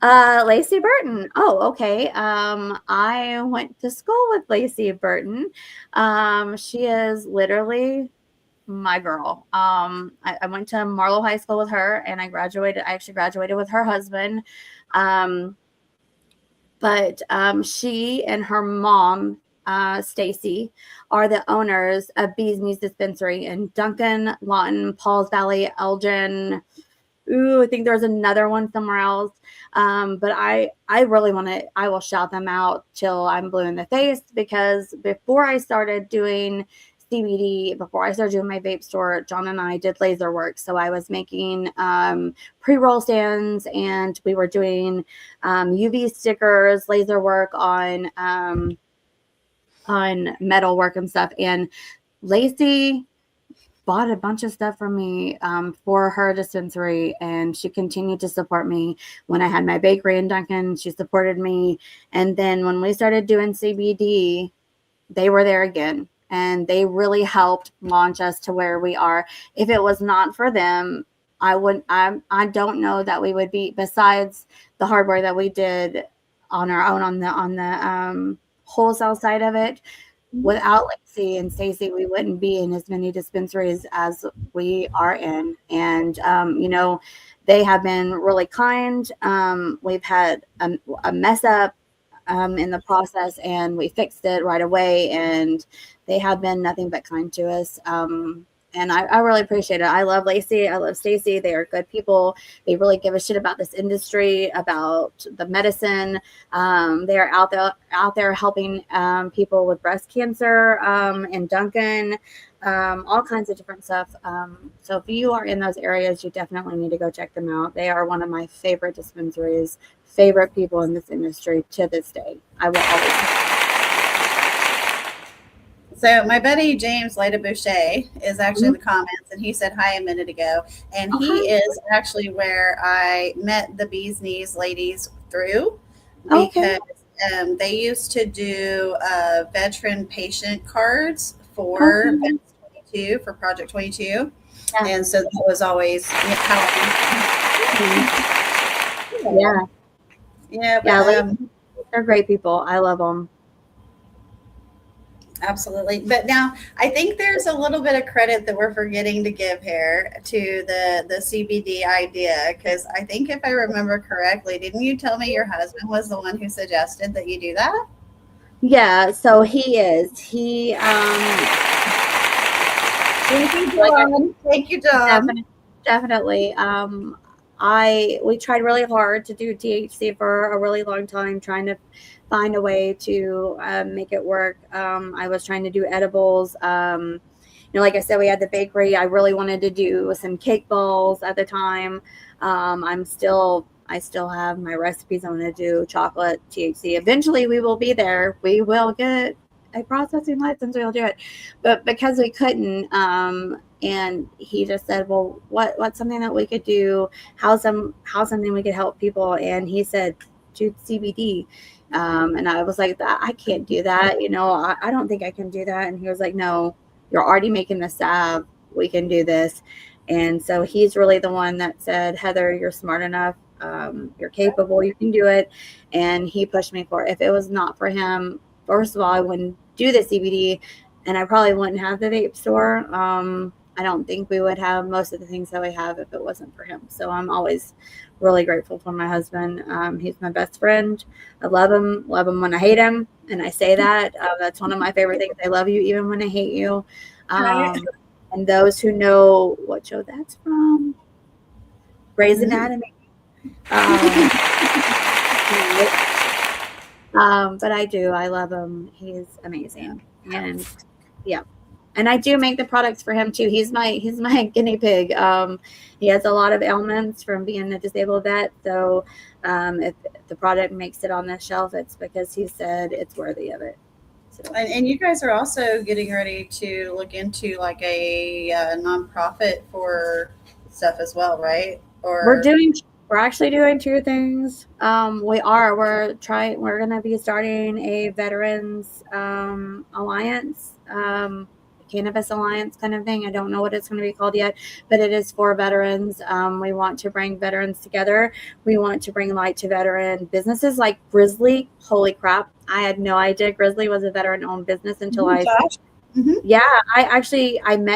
Lacey Burton. Oh, okay. I went to school with Lacey Burton. She is literally my girl. I went to Marlowe High School with her, and I actually graduated with her husband. But she and her mom, Stacy, are the owners of Bee's Knees Dispensary in Duncan, Lawton, Pauls Valley, Elgin. I think there's another one somewhere else. But I really I will shout them out till I'm blue in the face, because before I started doing CBD, before I started doing my vape store, John and I did laser work. So I was making pre-roll stands, and we were doing UV stickers, laser work on metal work and stuff. And Lacey bought a bunch of stuff from me for her dispensary, and she continued to support me. When I had my bakery in Duncan, she supported me. And then when we started doing CBD, they were there again. and they really helped launch us to where we are. If it was not for them, I don't know that we would be, besides the hard work that we did on our own on the wholesale side of it. Without Lacey and Stacy, we wouldn't be in as many dispensaries as we are in. And, they have been really kind. We've had a mess up in the process, and we fixed it right away. And they have been nothing but kind to us. And I really appreciate it. I love Lacey. I love Stacy. They are good people. They really give a shit about this industry, about the medicine. They are out there helping people with breast cancer in Duncan, all kinds of different stuff. So if you are in those areas, you definitely need to go check them out. They are one of my favorite dispensaries, favorite people in this industry to this day. I will always. So my buddy James Leda Boucher is actually in the comments, and he said hi a minute ago. And he is actually where I met the Bee's Knees ladies through, because they used to do veteran patient cards for 22 for Project 22, and so that was always how. They're great people. I love them. Absolutely. But now I think there's a little bit of credit that we're forgetting to give here to the CBD idea, because I think if I remember correctly, didn't you tell me your husband was the one who suggested that you do that? Yeah, so he is. Thank you, John. Thank you, John. Definitely. We tried really hard to do THC for a really long time, trying to find a way to make it work. I was trying to do edibles. Like I said, we had the bakery. I really wanted to do some cake balls at the time. I still have my recipes. I want to do chocolate THC. Eventually we will be there. We will get a processing license. We'll do it. But because we couldn't, and he just said, well, what's something that we could do? How's something we could help people? And he said, do CBD. And I was like, I can't do that. I don't think I can do that. And he was like, no, you're already making the salve. We can do this. And so he's really the one that said, Heather, you're smart enough. You're capable. You can do it. And he pushed me for it. If it was not for him, first of all, I wouldn't do the CBD, and I probably wouldn't have the vape store. I don't think we would have most of the things that we have if it wasn't for him. So I'm always really grateful for my husband. He's my best friend. I love him when I hate him. And I say that. That's one of my favorite things. I love you even when I hate you. And those who know what show that's from, Grey's Anatomy. But I do. I love him. He's amazing. And yeah. And I do make the products for him too. He's my guinea pig. He has a lot of ailments from being a disabled vet. So if the product makes it on the shelf, it's because he said it's worthy of it. So. And you guys are also getting ready to look into like a nonprofit for stuff as well, right? Or we're actually doing two things. We're going to be starting a veterans alliance. Cannabis alliance kind of thing. I don't know what it's going to be called yet, but it is for veterans. We want to bring veterans together. We want to bring light to veteran businesses like Grizzly. Holy crap. I had no idea Grizzly was a veteran owned business until I met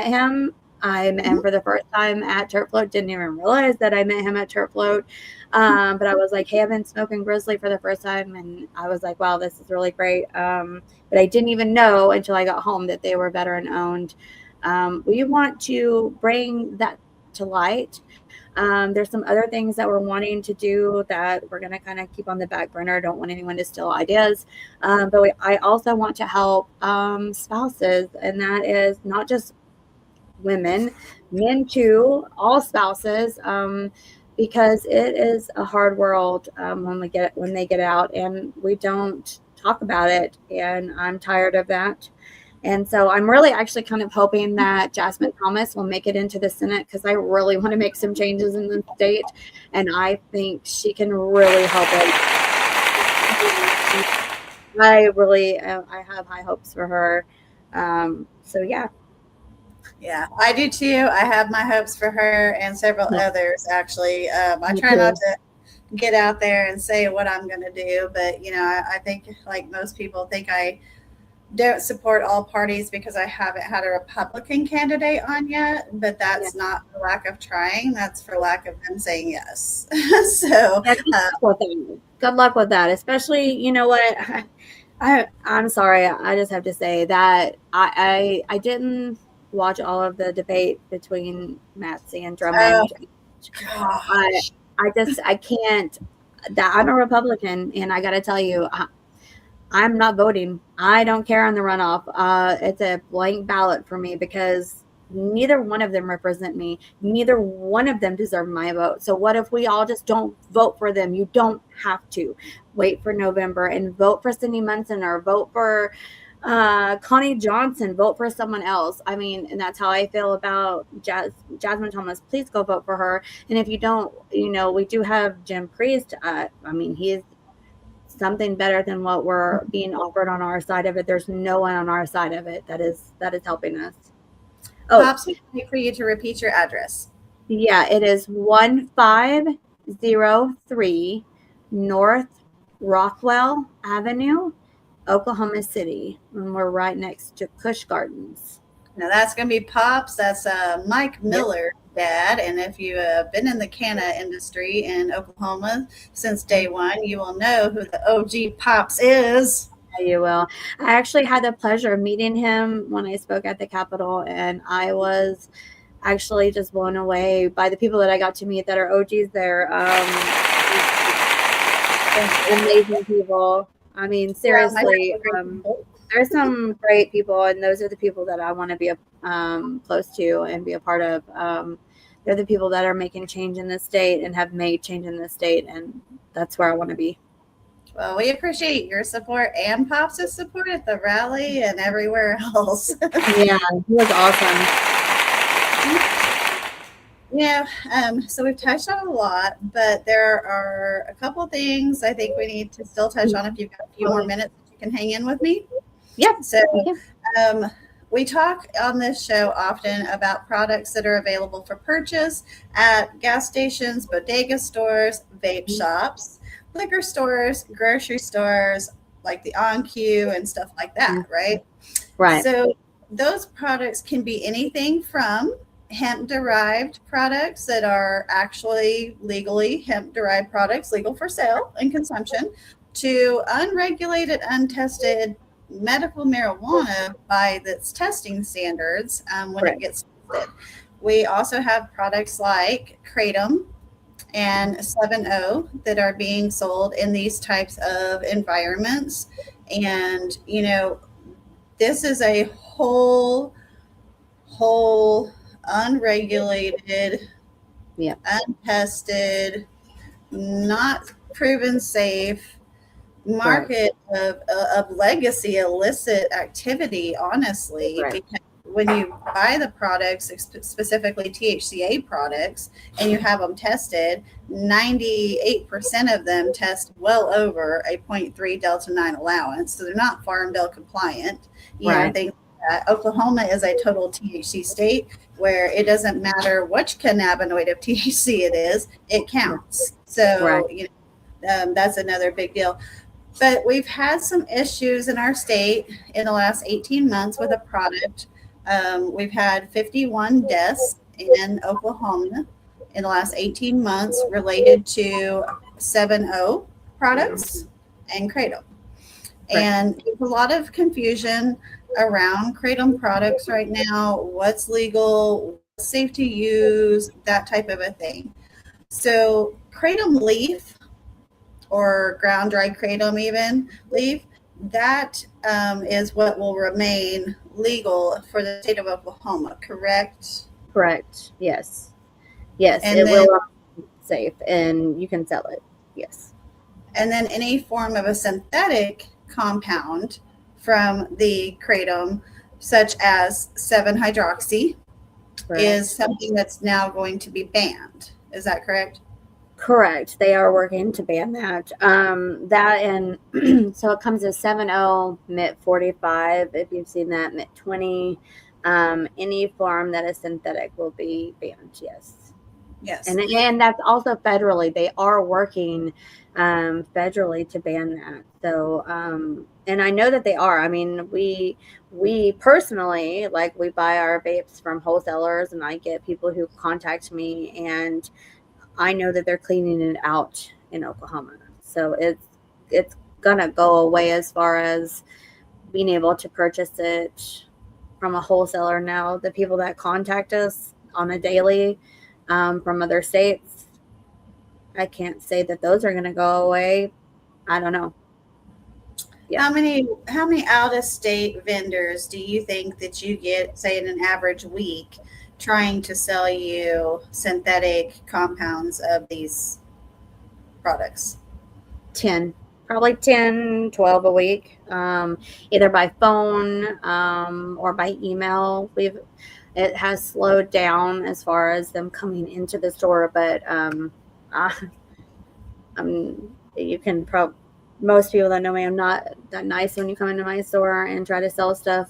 him. I met him for the first time at Terp Float. Didn't even realize that I met him at Terp Float. But I was like, hey, I've been smoking Grizzly for the first time. And I was like, wow, this is really great. But I didn't even know until I got home that they were veteran owned. We want to bring that to light. There's some other things that we're wanting to do that we're going to kind of keep on the back burner. Don't want anyone to steal ideas. But I also want to help spouses. And that is not just women, men too, all spouses, because it is a hard world when they get out, and we don't talk about it, and I'm tired of that. And so I'm really actually kind of hoping that Jasmine Thomas will make it into the Senate, because I really want to make some changes in the state, and I think she can really help it. I have high hopes for her. So yeah. Yeah, I do too. I have my hopes for her and several others, actually. I Me try too. not to get out there and say what I'm going to do, but, I think like most people think I don't support all parties because I haven't had a Republican candidate on yet, but that's not for lack of trying. That's for lack of them saying yes. So good luck with that. Especially, you know what? I'm sorry. I just have to say that I didn't watch all of the debate between Matsy and Drummond. I can't. That I'm a Republican, and I got to tell you, I'm not voting. I don't care on the runoff. It's a blank ballot for me because neither one of them represent me. Neither one of them deserve my vote. So what if we all just don't vote for them? You don't have to wait for November and vote for Cindy Munson or vote for Connie Johnson, vote for someone else. I mean, and that's how I feel about Jasmine Thomas. Please go vote for her. And if you don't, we do have Jim Priest. I mean, he is something better than what we're being offered on our side of it. There's no one on our side of it that is helping us. Pops, we need for you to repeat your address. Yeah, it is 1503 North Rockwell Avenue, Oklahoma City, and we're right next to Kush Gardens. Now that's going to be Pops. That's Mike Miller, Dad. And if you have been in the canna industry in Oklahoma since day one, you will know who the OG Pops is. Yeah, you will. I actually had the pleasure of meeting him when I spoke at the Capitol, and I was actually just blown away by the people that I got to meet that are OGs there. Amazing people. I mean, seriously, there's some great people, and those are the people that I want to be close to and be a part of. They're the people that are making change in this state and have made change in this state, and that's where I want to be. Well, we appreciate your support and Pops' support at the rally and everywhere else. Yeah, he was awesome. Yeah, so we've touched on a lot, but there are a couple things I think we need to still touch on if you've got a few more minutes that you can hang in with me. Yep. So we talk on this show often about products that are available for purchase at gas stations, bodega stores, vape shops, liquor stores, grocery stores, like the On Q and stuff like that, right? Right. So those products can be anything from hemp-derived products that are actually legally hemp-derived products, legal for sale and consumption, to unregulated, untested medical marijuana by its testing standards when it gets tested. We also have products like kratom and 7-0 that are being sold in these types of environments. And, this is a whole unregulated, untested, not proven safe market of legacy illicit activity, honestly, because when you buy the products, specifically THCA products, and you have them tested, 98% of them test well over a 0.3 Delta 9 allowance. So they're not Farm Bill compliant. You know, things like that. Oklahoma is a total THC state where it doesn't matter which cannabinoid of THC it is, it counts. So, that's another big deal. But we've had some issues in our state in the last 18 months with a product. We've had 51 deaths in Oklahoma in the last 18 months related to 7-0 products and kratom. And there's a lot of confusion around kratom products right now. What's legal, what's safe to use, that type of a thing. So kratom leaf, or ground dried kratom even leaf, that is what will remain legal for the state of Oklahoma, correct? Correct. Yes. Yes, and it then, will be safe and you can sell it. Yes. And then any form of a synthetic compound from the kratom, such as 7-hydroxy, is something that's now going to be banned. Is that correct? Correct. They are working to ban that. That and so it comes as 7.0, MIT 45. If you've seen that, MIT 20. Any form that is synthetic will be banned. Yes. Yes. And that's also federally. They are working federally to ban that. So and I know that they are. I mean, we personally, like, we buy our vapes from wholesalers, and I get people who contact me, and I know that they're cleaning it out in Oklahoma. So it's gonna go away as far as being able to purchase it from a wholesaler now. The people that contact us on a daily from other states, I can't say that those are gonna go away. I don't know. Yeah. How many out of state vendors do you think that you get, say, in an average week, trying to sell you synthetic compounds of these products? 10, probably 10, 12 a week, either by phone or by email. It has slowed down as far as them coming into the store, but you can most people that know me, I'm not that nice when you come into my store and try to sell stuff.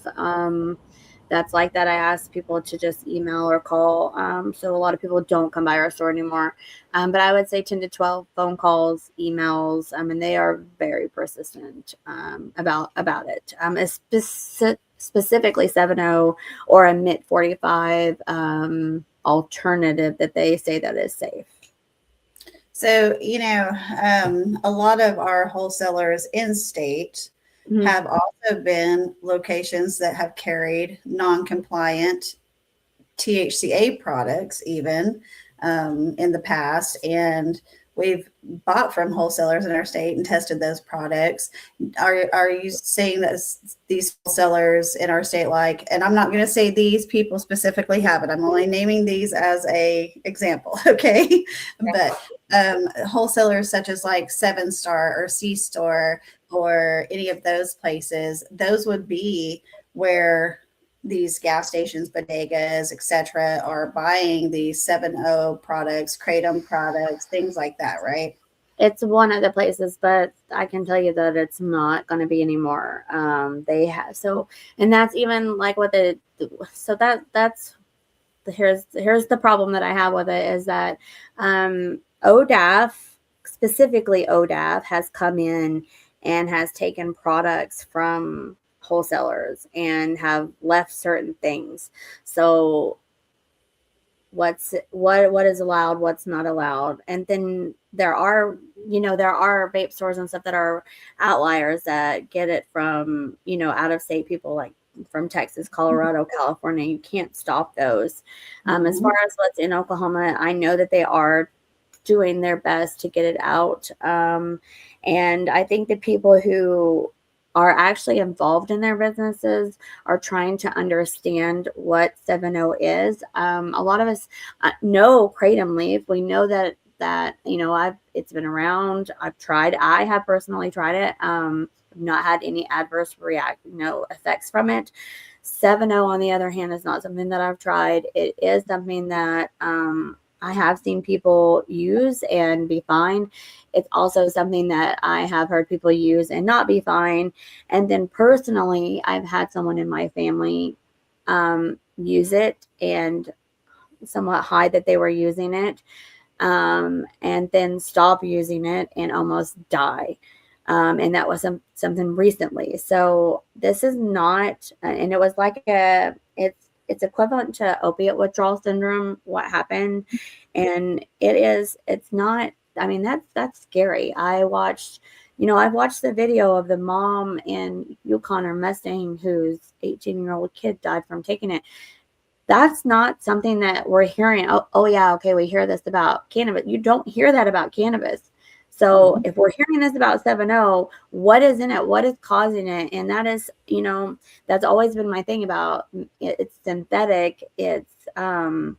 That's like that. I ask people to just email or call. So a lot of people don't come by our store anymore. But I would say 10 to 12 phone calls, emails. And they are very persistent about it. Specifically 7.0 or a MIT 45 alternative that they say that is safe. So, a lot of our wholesalers in state have also been locations that have carried non-compliant THCA products even in the past. And we've bought from wholesalers in our state and tested those products. Are you saying that these wholesalers in our state, like, and I'm not going to say these people specifically have it, I'm only naming these as a example, okay? But wholesalers such as like 7-Star or C-Store or any of those places, those would be where these gas stations, bodegas, etc., are buying these 7.0 products, kratom products, things like that, right? It's one of the places, but I can tell you that it's not going to be anymore. They have and that's even like what that's here's the problem that I have with it is that ODAF, specifically ODAF, has come in and has taken products from wholesalers and have left certain things. So what is allowed, what's not allowed. And then there are vape stores and stuff that are outliers that get it from, out of state people, like from Texas, Colorado, California. You can't stop those. As far as what's in Oklahoma, I know that they are doing their best to get it out. And I think the people who are actually involved in their businesses are trying to understand what 7.0 is. A lot of us know kratom leaf. We know that it's been around. I have personally tried it. Not had any adverse effects from it. 7.0 on the other hand is not something that I've tried. It is something that I have seen people use and be fine. It's also something that I have heard people use and not be fine. And then personally, I've had someone in my family use it and somewhat hide that they were using it, and then stop using it and almost die. And that was something recently. So this is not, and it was like it's equivalent to opiate withdrawal syndrome, what happened. And it's not, that's scary. I've watched the video of the mom in Yukon or Mustang whose 18-year-old kid died from taking it. That's not something that we're hearing. Oh yeah, okay, we hear this about cannabis. You don't hear that about cannabis. So if we're hearing this about 7.0, what is in it? What is causing it? And that is, that's always been my thing about it's synthetic. It's, I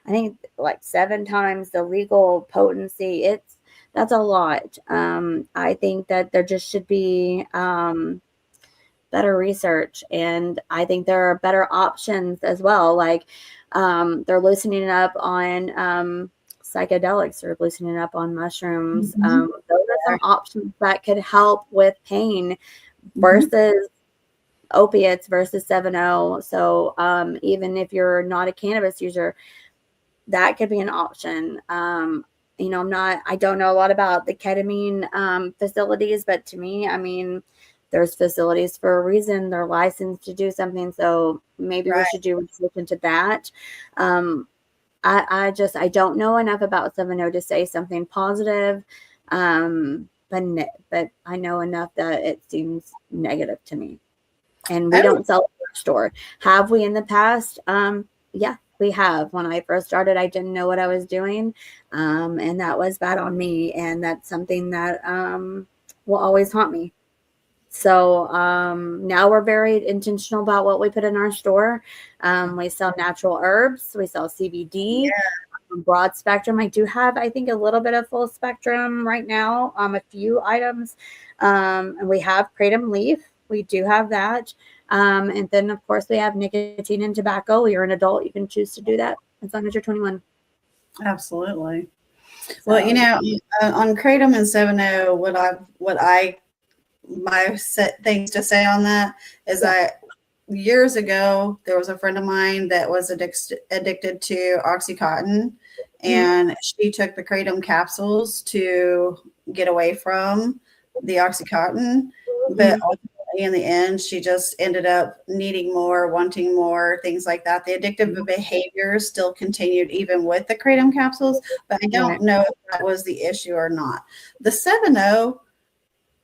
think like 7 times the legal potency. That's a lot. I think that there just should be better research. And I think there are better options as well. Like they're loosening up on psychedelics or loosening up on mushrooms. Those are some options that could help with pain versus opiates versus 7-0. So even if you're not a cannabis user, that could be an option. You know, I don't know a lot about the ketamine facilities, but to me, I mean, there's facilities for a reason. They're licensed to do something. So maybe we should do research into that. I don't know enough about 7-0 to say something positive. But I know enough that it seems negative to me. And we don't sell it in our store. Have we in the past? Yeah, we have. When I first started, I didn't know what I was doing. And that was bad on me. And that's something that will always haunt me. So now we're very intentional about what we put in our store. We sell natural herbs. We sell CBD, broad spectrum. I do have, I think, a little bit of full spectrum right now, a few items. And we have kratom leaf. We do have that. And then, of course, we have nicotine and tobacco. You're an adult. You can choose to do that as long as you're 21. Absolutely. So, well, you know, on kratom and 7-0, my things to say on that is years ago, there was a friend of mine that was addicted to Oxycontin, and she took the kratom capsules to get away from the Oxycontin. But ultimately, in the end, she just ended up needing more, wanting more, things like that. The addictive behaviors still continued even with the kratom capsules, but I don't know if that was the issue or not. The 7-0,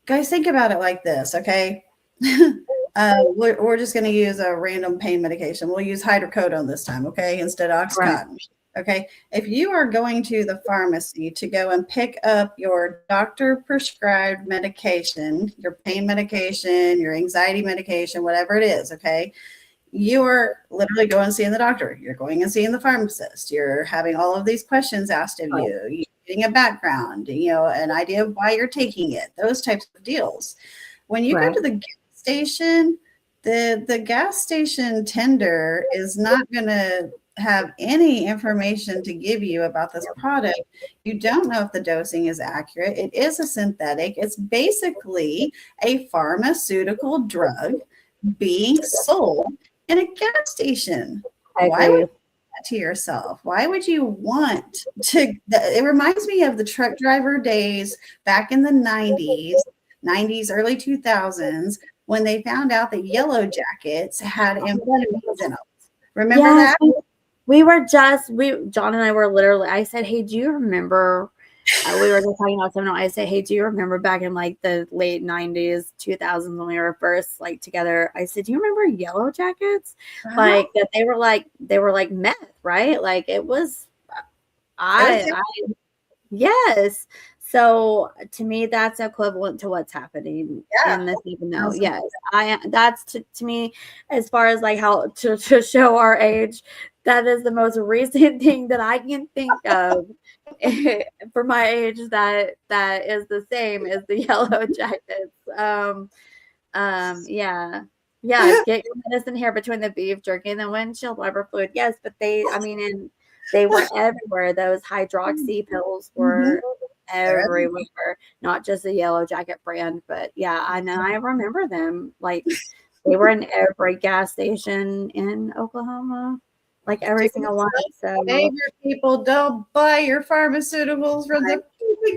guys, think about it like this, okay? We're just going to use a random pain medication. We'll use hydrocodone this time, okay, instead of Oxycontin. Right. Okay, if you are going to the pharmacy to go and pick up your doctor prescribed medication, your pain medication, your anxiety medication, whatever it is, okay, you are literally going and seeing the doctor. You're going and seeing the pharmacist. You're having all of these questions asked of you. You're getting a background, you know, an idea of why you're taking it, those types of deals. When you go to the gas station, the gas station tender is not going to have any information to give you about this product. You don't know if the dosing is accurate. It is a synthetic. It's basically a pharmaceutical drug being sold in a gas station. Why would you do that to yourself? Why would you want to? It reminds me of the truck driver days back in the 90s, early 2000s, when they found out that yellow jackets had amphetamines in them. Remember that? John and I were literally, I said, hey, do you remember, we were just talking about something. I said, hey, do you remember back in like the late 90s, 2000s when we were first like together? I said, do you remember yellow jackets? Like that they were like meth, right? Like it was, yes. So to me, that's equivalent to what's happening in this, even though, that's to me, as far as like how to show our age, that is the most recent thing that I can think of for my age that is the same as the yellow jackets. Get your medicine here between the beef jerky and the windshield wiper fluid. Yes, but they were everywhere. Those hydroxy pills were everywhere, not just the yellow jacket brand, but I know, I remember them. Like they were in every gas station in Oklahoma, like every single one. So people, don't buy your pharmaceuticals from the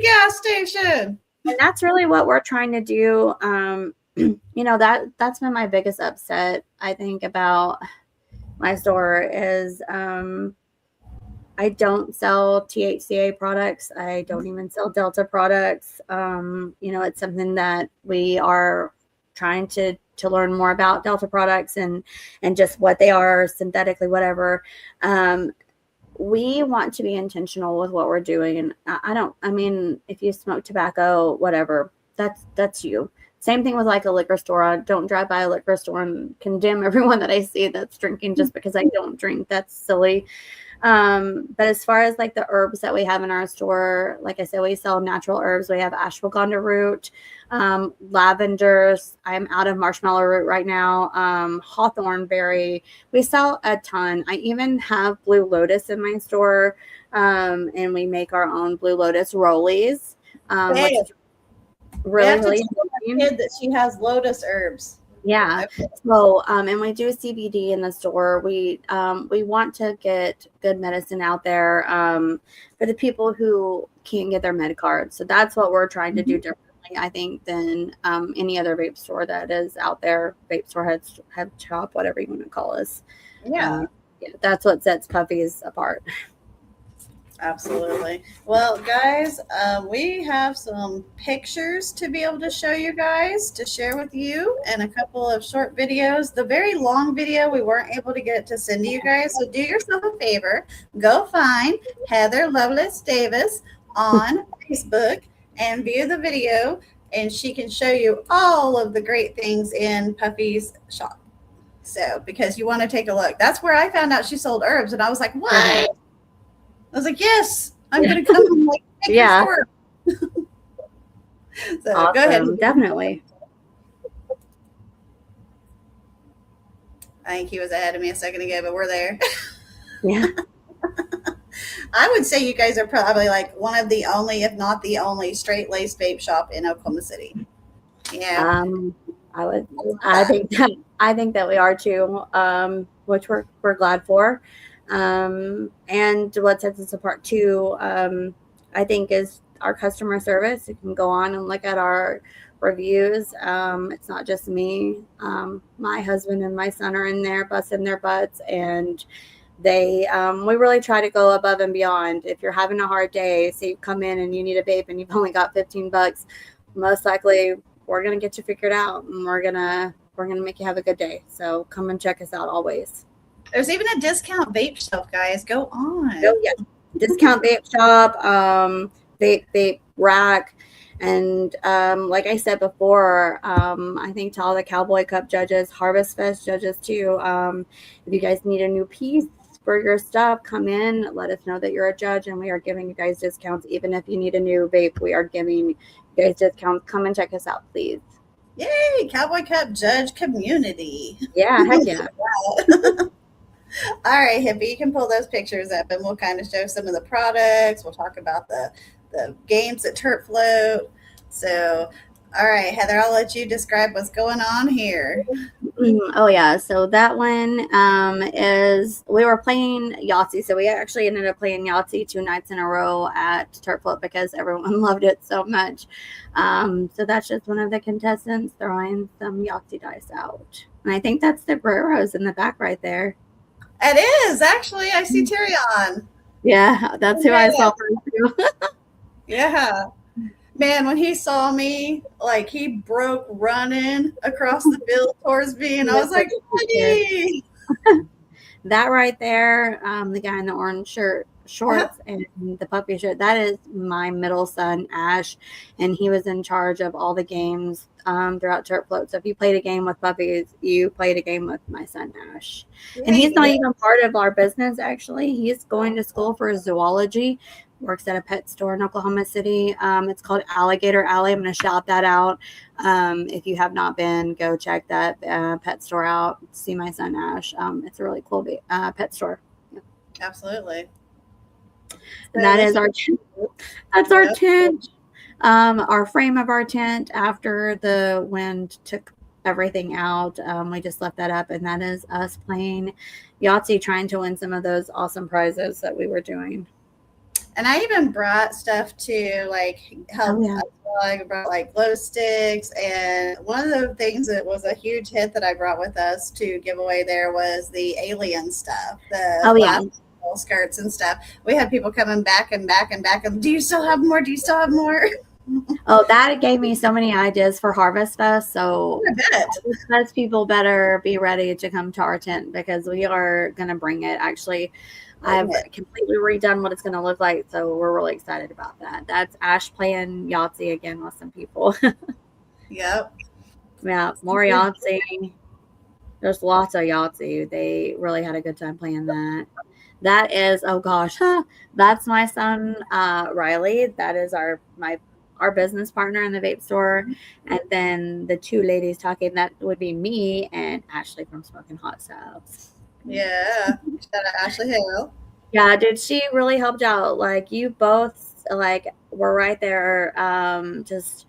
gas station. And that's really what we're trying to do. You know, that's been my biggest upset, I think, about my store is I don't sell THCA products. I don't even sell Delta products. You know, it's something that we are trying to learn more about, Delta products and just what they are synthetically, whatever. We want to be intentional with what we're doing. And I mean, if you smoke tobacco, whatever, that's you. Same thing with like a liquor store. I don't drive by a liquor store and condemn everyone that I see that's drinking just because I don't drink. That's silly. But as far as like the herbs that we have in our store, like I said, we sell natural herbs. We have ashwagandha root, lavenders. I'm out of marshmallow root right now. Hawthorn berry. We sell a ton. I even have blue lotus in my store. And we make our own blue lotus rollies, which is really kid that she has lotus herbs. Yeah. So, and we do CBD in the store. We want to get good medicine out there for the people who can't get their med card. So that's what we're trying to do differently, I think, than any other vape store that is out there. Vape store, head shop, whatever you want to call us. Yeah. That's what sets Puppies apart. Absolutely. Well, guys, we have some pictures to be able to show you guys, to share with you, and a couple of short videos. The very long video, we weren't able to get it to send to you guys. So do yourself a favor. Go find Heather Lovelace Davis on Facebook and view the video, and she can show you all of the great things in Puffy's shop. So, because you want to take a look. That's where I found out she sold herbs, and I was like, what? I was like, yes, I'm going to come and like take your store. So awesome. Go ahead. Definitely. I think he was ahead of me a second ago, but we're there. Yeah. I would say you guys are probably like one of the only, if not the only, straight-laced vape shop in Oklahoma City. Yeah. I think that we are too, which we're glad for. And what sets us apart too, I think, is our customer service. You can go on and look at our reviews. It's not just me. My husband and my son are in there busting their butts, and we really try to go above and beyond. If you're having a hard day, say you come in and you need a vape and you've only got $15, most likely we're going to get you figured out, and we're going to make you have a good day. So come and check us out always. There's even a discount vape shop, guys. Go on. Oh, yeah. Discount vape shop, vape rack. And like I said before, I think to all the Cowboy Cup judges, Harvest Fest judges too, if you guys need a new piece for your stuff, come in, let us know that you're a judge, and we are giving you guys discounts. Even if you need a new vape, we are giving you guys discounts. Come and check us out, please. Yay, Cowboy Cup judge community. Yeah, heck yeah. All right, Hippie, you can pull those pictures up, and we'll kind of show some of the products. We'll talk about the games at Terp Float. So, all right, Heather, I'll let you describe what's going on here. Oh, yeah. So that one is, we were playing Yahtzee. So we actually ended up playing Yahtzee 2 nights in a row at Terp Float because everyone loved it so much. So that's just one of the contestants throwing some Yahtzee dice out. And I think that's the Guerreros in the back right there. It is, actually. I see Terry on. Yeah, that's who I saw first too. Yeah. Man, when he saw me, like, he broke running across the field towards me, and I was like, hey. That right there, the guy in the orange shorts and the puppy shirt, that is my middle son, Ash, and he was in charge of all the games throughout Terp Float. So if you played a game with puppies, you played a game with my son, Ash. And he's not even part of our business, actually. He's going to school for zoology, works at a pet store in Oklahoma City. It's called Alligator Alley. I'm going to shout that out. If you have not been, go check that pet store out. See my son, Ash. It's a really cool pet store. Yeah. Absolutely. And that is our tent. That's our tent. Our frame of our tent after the wind took everything out. We just left that up, and that is us playing Yahtzee, trying to win some of those awesome prizes that we were doing. And I even brought stuff to like help. I brought like glow sticks, and one of the things that was a huge hit that I brought with us to give away there was the alien stuff. Skirts and stuff. We had people coming back and back and back. And do you still have more? Do you still have more? Oh, that gave me so many ideas for Harvest Fest. So those people better be ready to come to our tent because we are going to bring it. Actually, I've completely redone what it's going to look like. So we're really excited about that. That's Ash playing Yahtzee again with some people. Yep. Yeah, more Yahtzee. There's lots of Yahtzee. They really had a good time playing that. That is, oh gosh, that's my son Riley. That is our business partner in the vape store, and then the two ladies talking, that would be me and Ashley from Smoking Hot Stuff. Yeah. Shout out Ashley Hill. Yeah, dude, she really helped out. Like, you both, like, were right there. Just,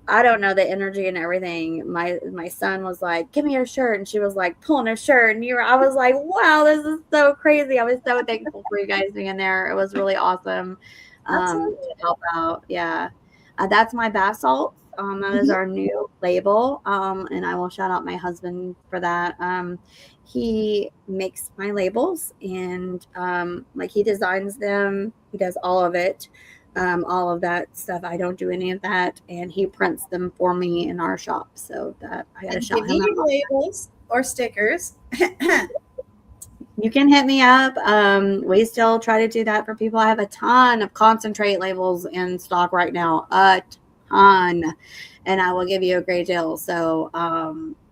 I don't know, the energy and everything. My son was like, "Give me your shirt," and she was like pulling her shirt, and I was like, "Wow, this is so crazy!" I was so thankful for you guys being there. It was really awesome to help out. Yeah, that's my bath salts. That is our new label, and I will shout out my husband for that. He makes my labels, and like, he designs them. He does all of it. All of that stuff. I don't do any of that, and he prints them for me in our shop. So that I gotta shout him out. Labels or stickers. You can hit me up. We still try to do that for people. I have a ton of concentrate labels in stock right now, a ton, and I will give you a great deal. So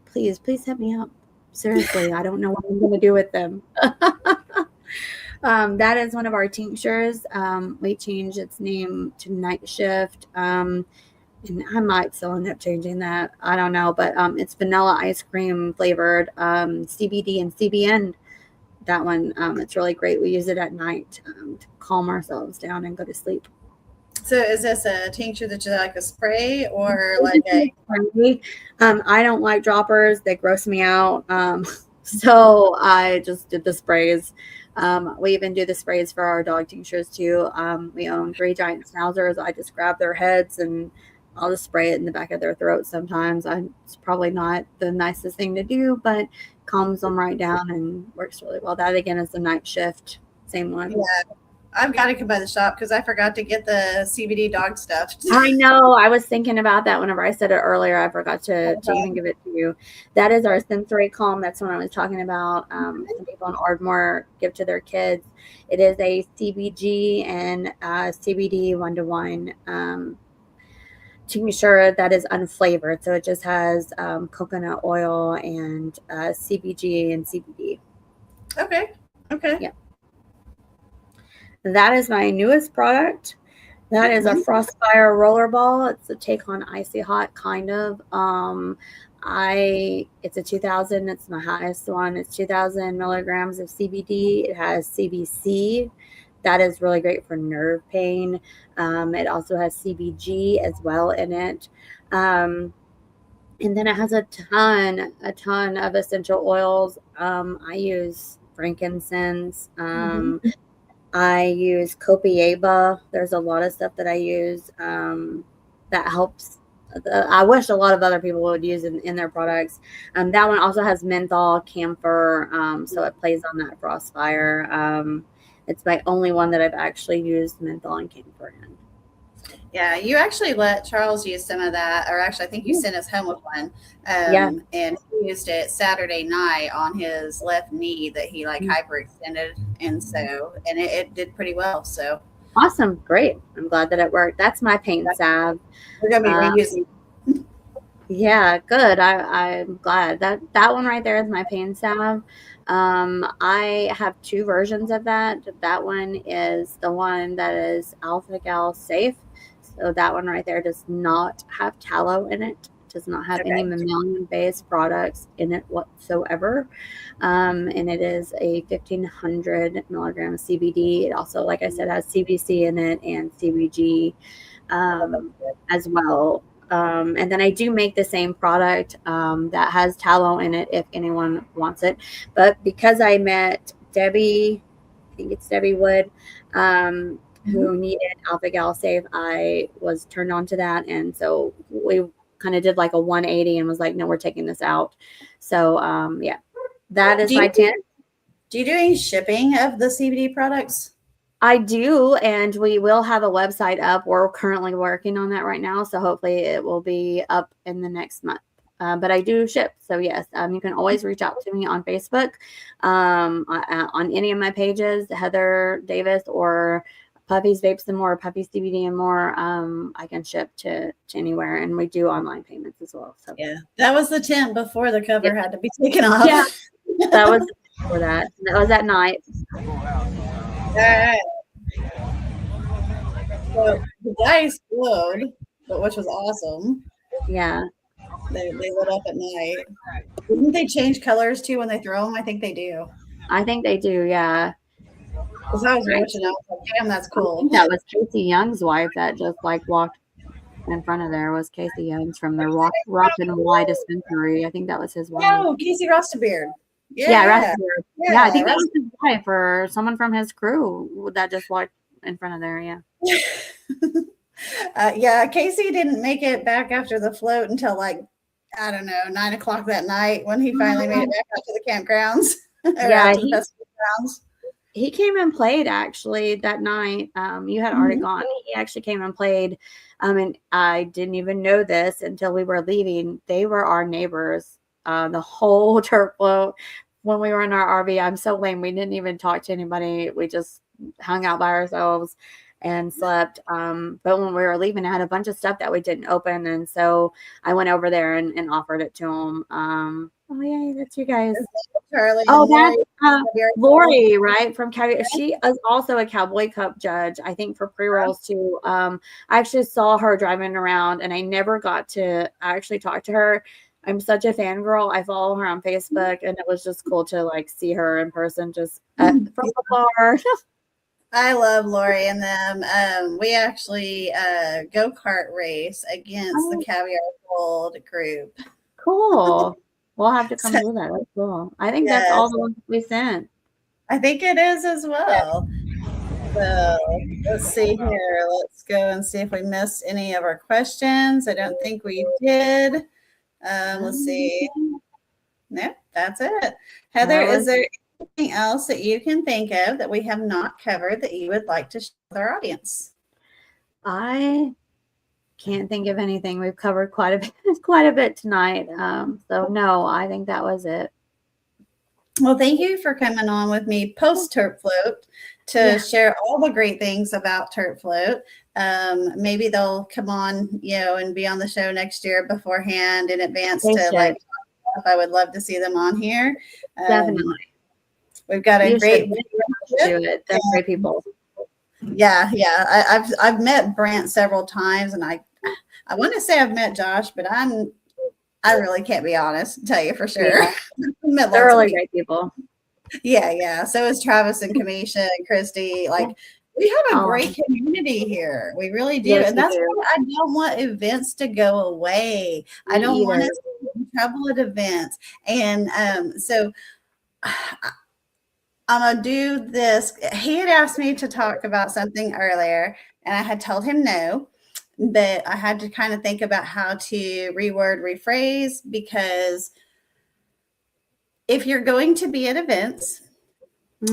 please hit me up. Seriously, I don't know what I'm gonna do with them. That is one of our tinctures. We changed its name to Night Shift. And I might still end up changing that. I don't know. But it's vanilla ice cream flavored, CBD and CBN. That one, it's really great. We use it at night to calm ourselves down and go to sleep. So is this a tincture that's like a spray or like a... I don't like droppers. They gross me out. So I just did the sprays. We even do the sprays for our dog tinctures too. We own 3 giant schnauzers. I just grab their heads and I'll just spray it in the back of their throat sometimes. It's probably not the nicest thing to do, but calms them right down and works really well. That again is the Night Shift. Same one. Yeah. I've got to come by the shop because I forgot to get the CBD dog stuff. I know. I was thinking about that whenever I said it earlier. I forgot to even give it to you. That is our sensory calm. That's what I was talking about. Some people in Ardmore give to their kids. It is a CBG and CBD 1-to-1 tincture that is unflavored. So it just has coconut oil and CBG and CBD. Okay. Yeah. That is my newest product. That is a Frostfire rollerball. It's a take on Icy Hot, kind of. It's a 2000. It's my highest one. It's 2000 milligrams of CBD. It has CBC. That is really great for nerve pain. It also has CBG as well in it. And then it has a ton of essential oils. I use frankincense. I use copiaba. There's a lot of stuff that I use that helps. I wish a lot of other people would use in their products. That one also has menthol, camphor, so it plays on that Frostfire. It's my only one that I've actually used menthol and camphor in. Yeah, you actually let Charles use some of that, or actually I think you sent us home with one. And he used it Saturday night on his left knee that he like hyperextended, and it did pretty well. So awesome, great! I'm glad that it worked. That's my pain salve. We're gonna be reusing. Yeah, good. I'm glad that one right there is my pain salve. I have 2 versions of that. That one is the one that is alpha gal safe. So that one right there does not have tallow in it. Does not have any mammalian-based products in it whatsoever. And it is a 1,500 milligram CBD. It also, like I said, has CBC in it and CBG as well. And then I do make the same product that has tallow in it if anyone wants it. But because I met Debbie, I think it's Debbie Wood, who needed Alpha Gal Safe, I was turned on to that. And so we kind of did like a 180 and was like, no, we're taking this out. So yeah, that is my tip. Do you do any shipping of the CBD products? I do, and we will have a website up. We're currently working on that right now, so hopefully it will be up in the next month. But I do ship, so yes, you can always reach out to me on Facebook, on any of my pages, Heather Davis, or Puffy's vapes and more, Puffy's CBD and more, I can ship to anywhere, and we do online payments as well. So Yeah, that was the tent before the cover had to be taken off. Yeah, that was for that. That was at night. All right. So the dice glowed, which was awesome. Yeah. They lit up at night. Didn't they change colors too when they throw them? I think they do. I think they do, yeah. Because I was watching, I was like, damn, that's cool. That was Casey Young's wife that just like walked in front of there. Was Casey Young's from the Rock and Y dispensary. I think that was his wife. Oh, Casey Rostabeard. Yeah, Rostabeard. Yeah, I think that was his wife or someone from his crew that just walked in front of there. Yeah. Yeah, Casey didn't make it back after the float until like, I don't know, 9 o'clock that night when he finally made it back out to the campgrounds. Yeah, he came and played actually that night. You had already gone. He actually came and played. And I didn't even know this until we were leaving. They were our neighbors. The whole Terp Float when we were in our RV. I'm so lame. We didn't even talk to anybody. We just hung out by ourselves and slept. But when we were leaving, I had a bunch of stuff that we didn't open. And so I went over there and offered it to them. Oh, yeah, that's you guys. Charlie. Oh, that's Lori, right? From Cowboy. She is also a Cowboy Cup judge, I think, for pre-rolls too. I actually saw her driving around and I never got to actually talk to her. I'm such a fangirl. I follow her on Facebook and it was just cool to like see her in person just from afar. I love Lori and them. We actually go-kart race against the Caviar Gold group. Cool. We'll have to come do that. That's cool. I think that's all the ones we sent. I think it is as well. So let's see here. Let's go and see if we missed any of our questions. I don't think we did. Let's see. No, that's it. Heather, is there anything else that you can think of that we have not covered that you would like to share with our audience? I can't think of anything. We've covered quite a bit tonight. So no, I think that was it. Well, thank you for coming on with me post Terp Float to share all the great things about Terp Float. Maybe they'll come on, and be on the show next year beforehand in advance to I would love to see them on here. Definitely. We've got a great do it. They're great people. Yeah. I've met Brant several times, and I want to say I've met Josh, but I really can't be honest and tell you for sure. Yeah. They're really great people. Yeah. So is Travis and Kamisha and Christy. Like we have a great community here. We really do. Yes, and that's why I don't want events to go away. I don't want us to be in trouble at events. And so I'm going to do this. He had asked me to talk about something earlier, and I had told him no, but I had to kind of think about how to reword, rephrase, because if you're going to be at events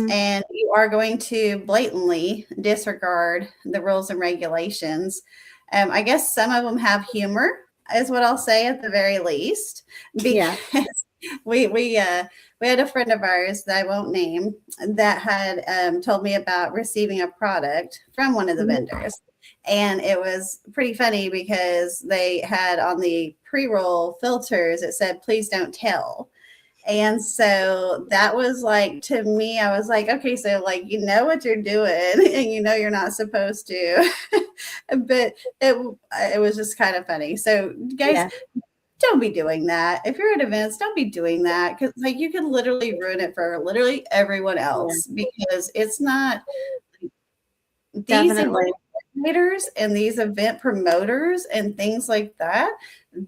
and you are going to blatantly disregard the rules and regulations, I guess some of them have humor, is what I'll say at the very least. Because we had a friend of ours that I won't name that had told me about receiving a product from one of the vendors. And it was pretty funny because they had on the pre-roll filters, it said, please don't tell. And so that was like, to me, I was like, okay, so like, you know what you're doing and you know you're not supposed to. But it was just kind of funny. So guys, don't be doing that. If you're at events, don't be doing that, because like you could literally ruin it for literally everyone else, because it's not these event coordinators and these event promoters and things like that.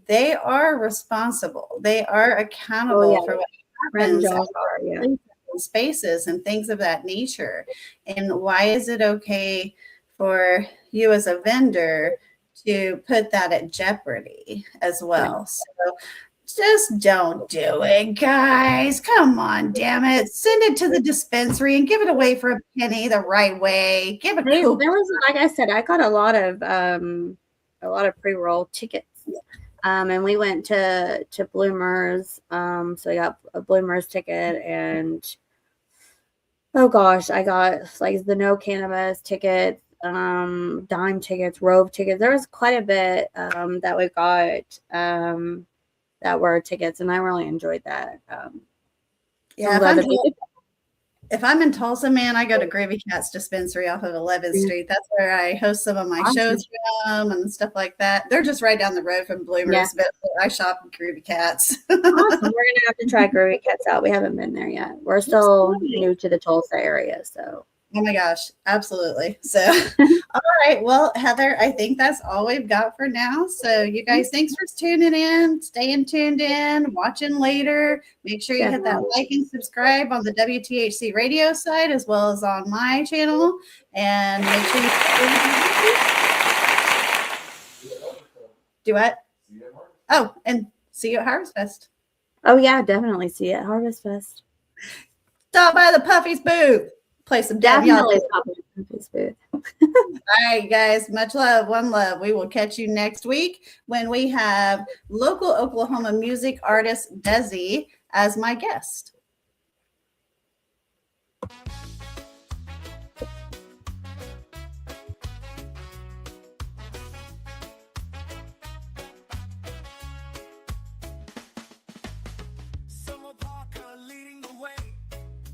They are responsible. They are accountable for what happens in spaces and things of that nature. And why is it okay for you as a vendor to put that at jeopardy as well? So just don't do it, guys. Come on, damn it. Send it to the dispensary and give it away for a penny the right way. Give it. There was, like I said, I got a lot of pre-roll tickets. And we went to Bloomers. So I got a Bloomers ticket, and oh gosh, I got like the no cannabis ticket. dime tickets, Rove tickets. There was quite a bit that we got that were tickets, and I really enjoyed that. Yeah, if I'm in Tulsa, man, I go to Gravy Cat's dispensary off of 11th Street. That's where I host some of my shows from and stuff like that. They're just right down the road from Bloomers, but I shop at Gravy Cat's. Awesome. We're gonna have to try Gravy Cat's out. We haven't been there yet. We're still new to the Tulsa area, so. Oh my gosh, absolutely. So, all right. Well, Heather, I think that's all we've got for now. So, you guys, thanks for tuning in, staying tuned in, watching later. Make sure you hit that like and subscribe on the WTHC Radio side as well as on my channel. And make sure you do what? Oh, and see you at Harvest Fest. Oh, yeah, definitely see you at Harvest Fest. Stop by the Puffy's booth. Play some definitely. All right, guys. Much love. One love. We will catch you next week when we have local Oklahoma music artist Desi as my guest.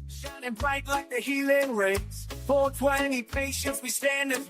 Shining bright like the healing rays. 420 patience, we stand as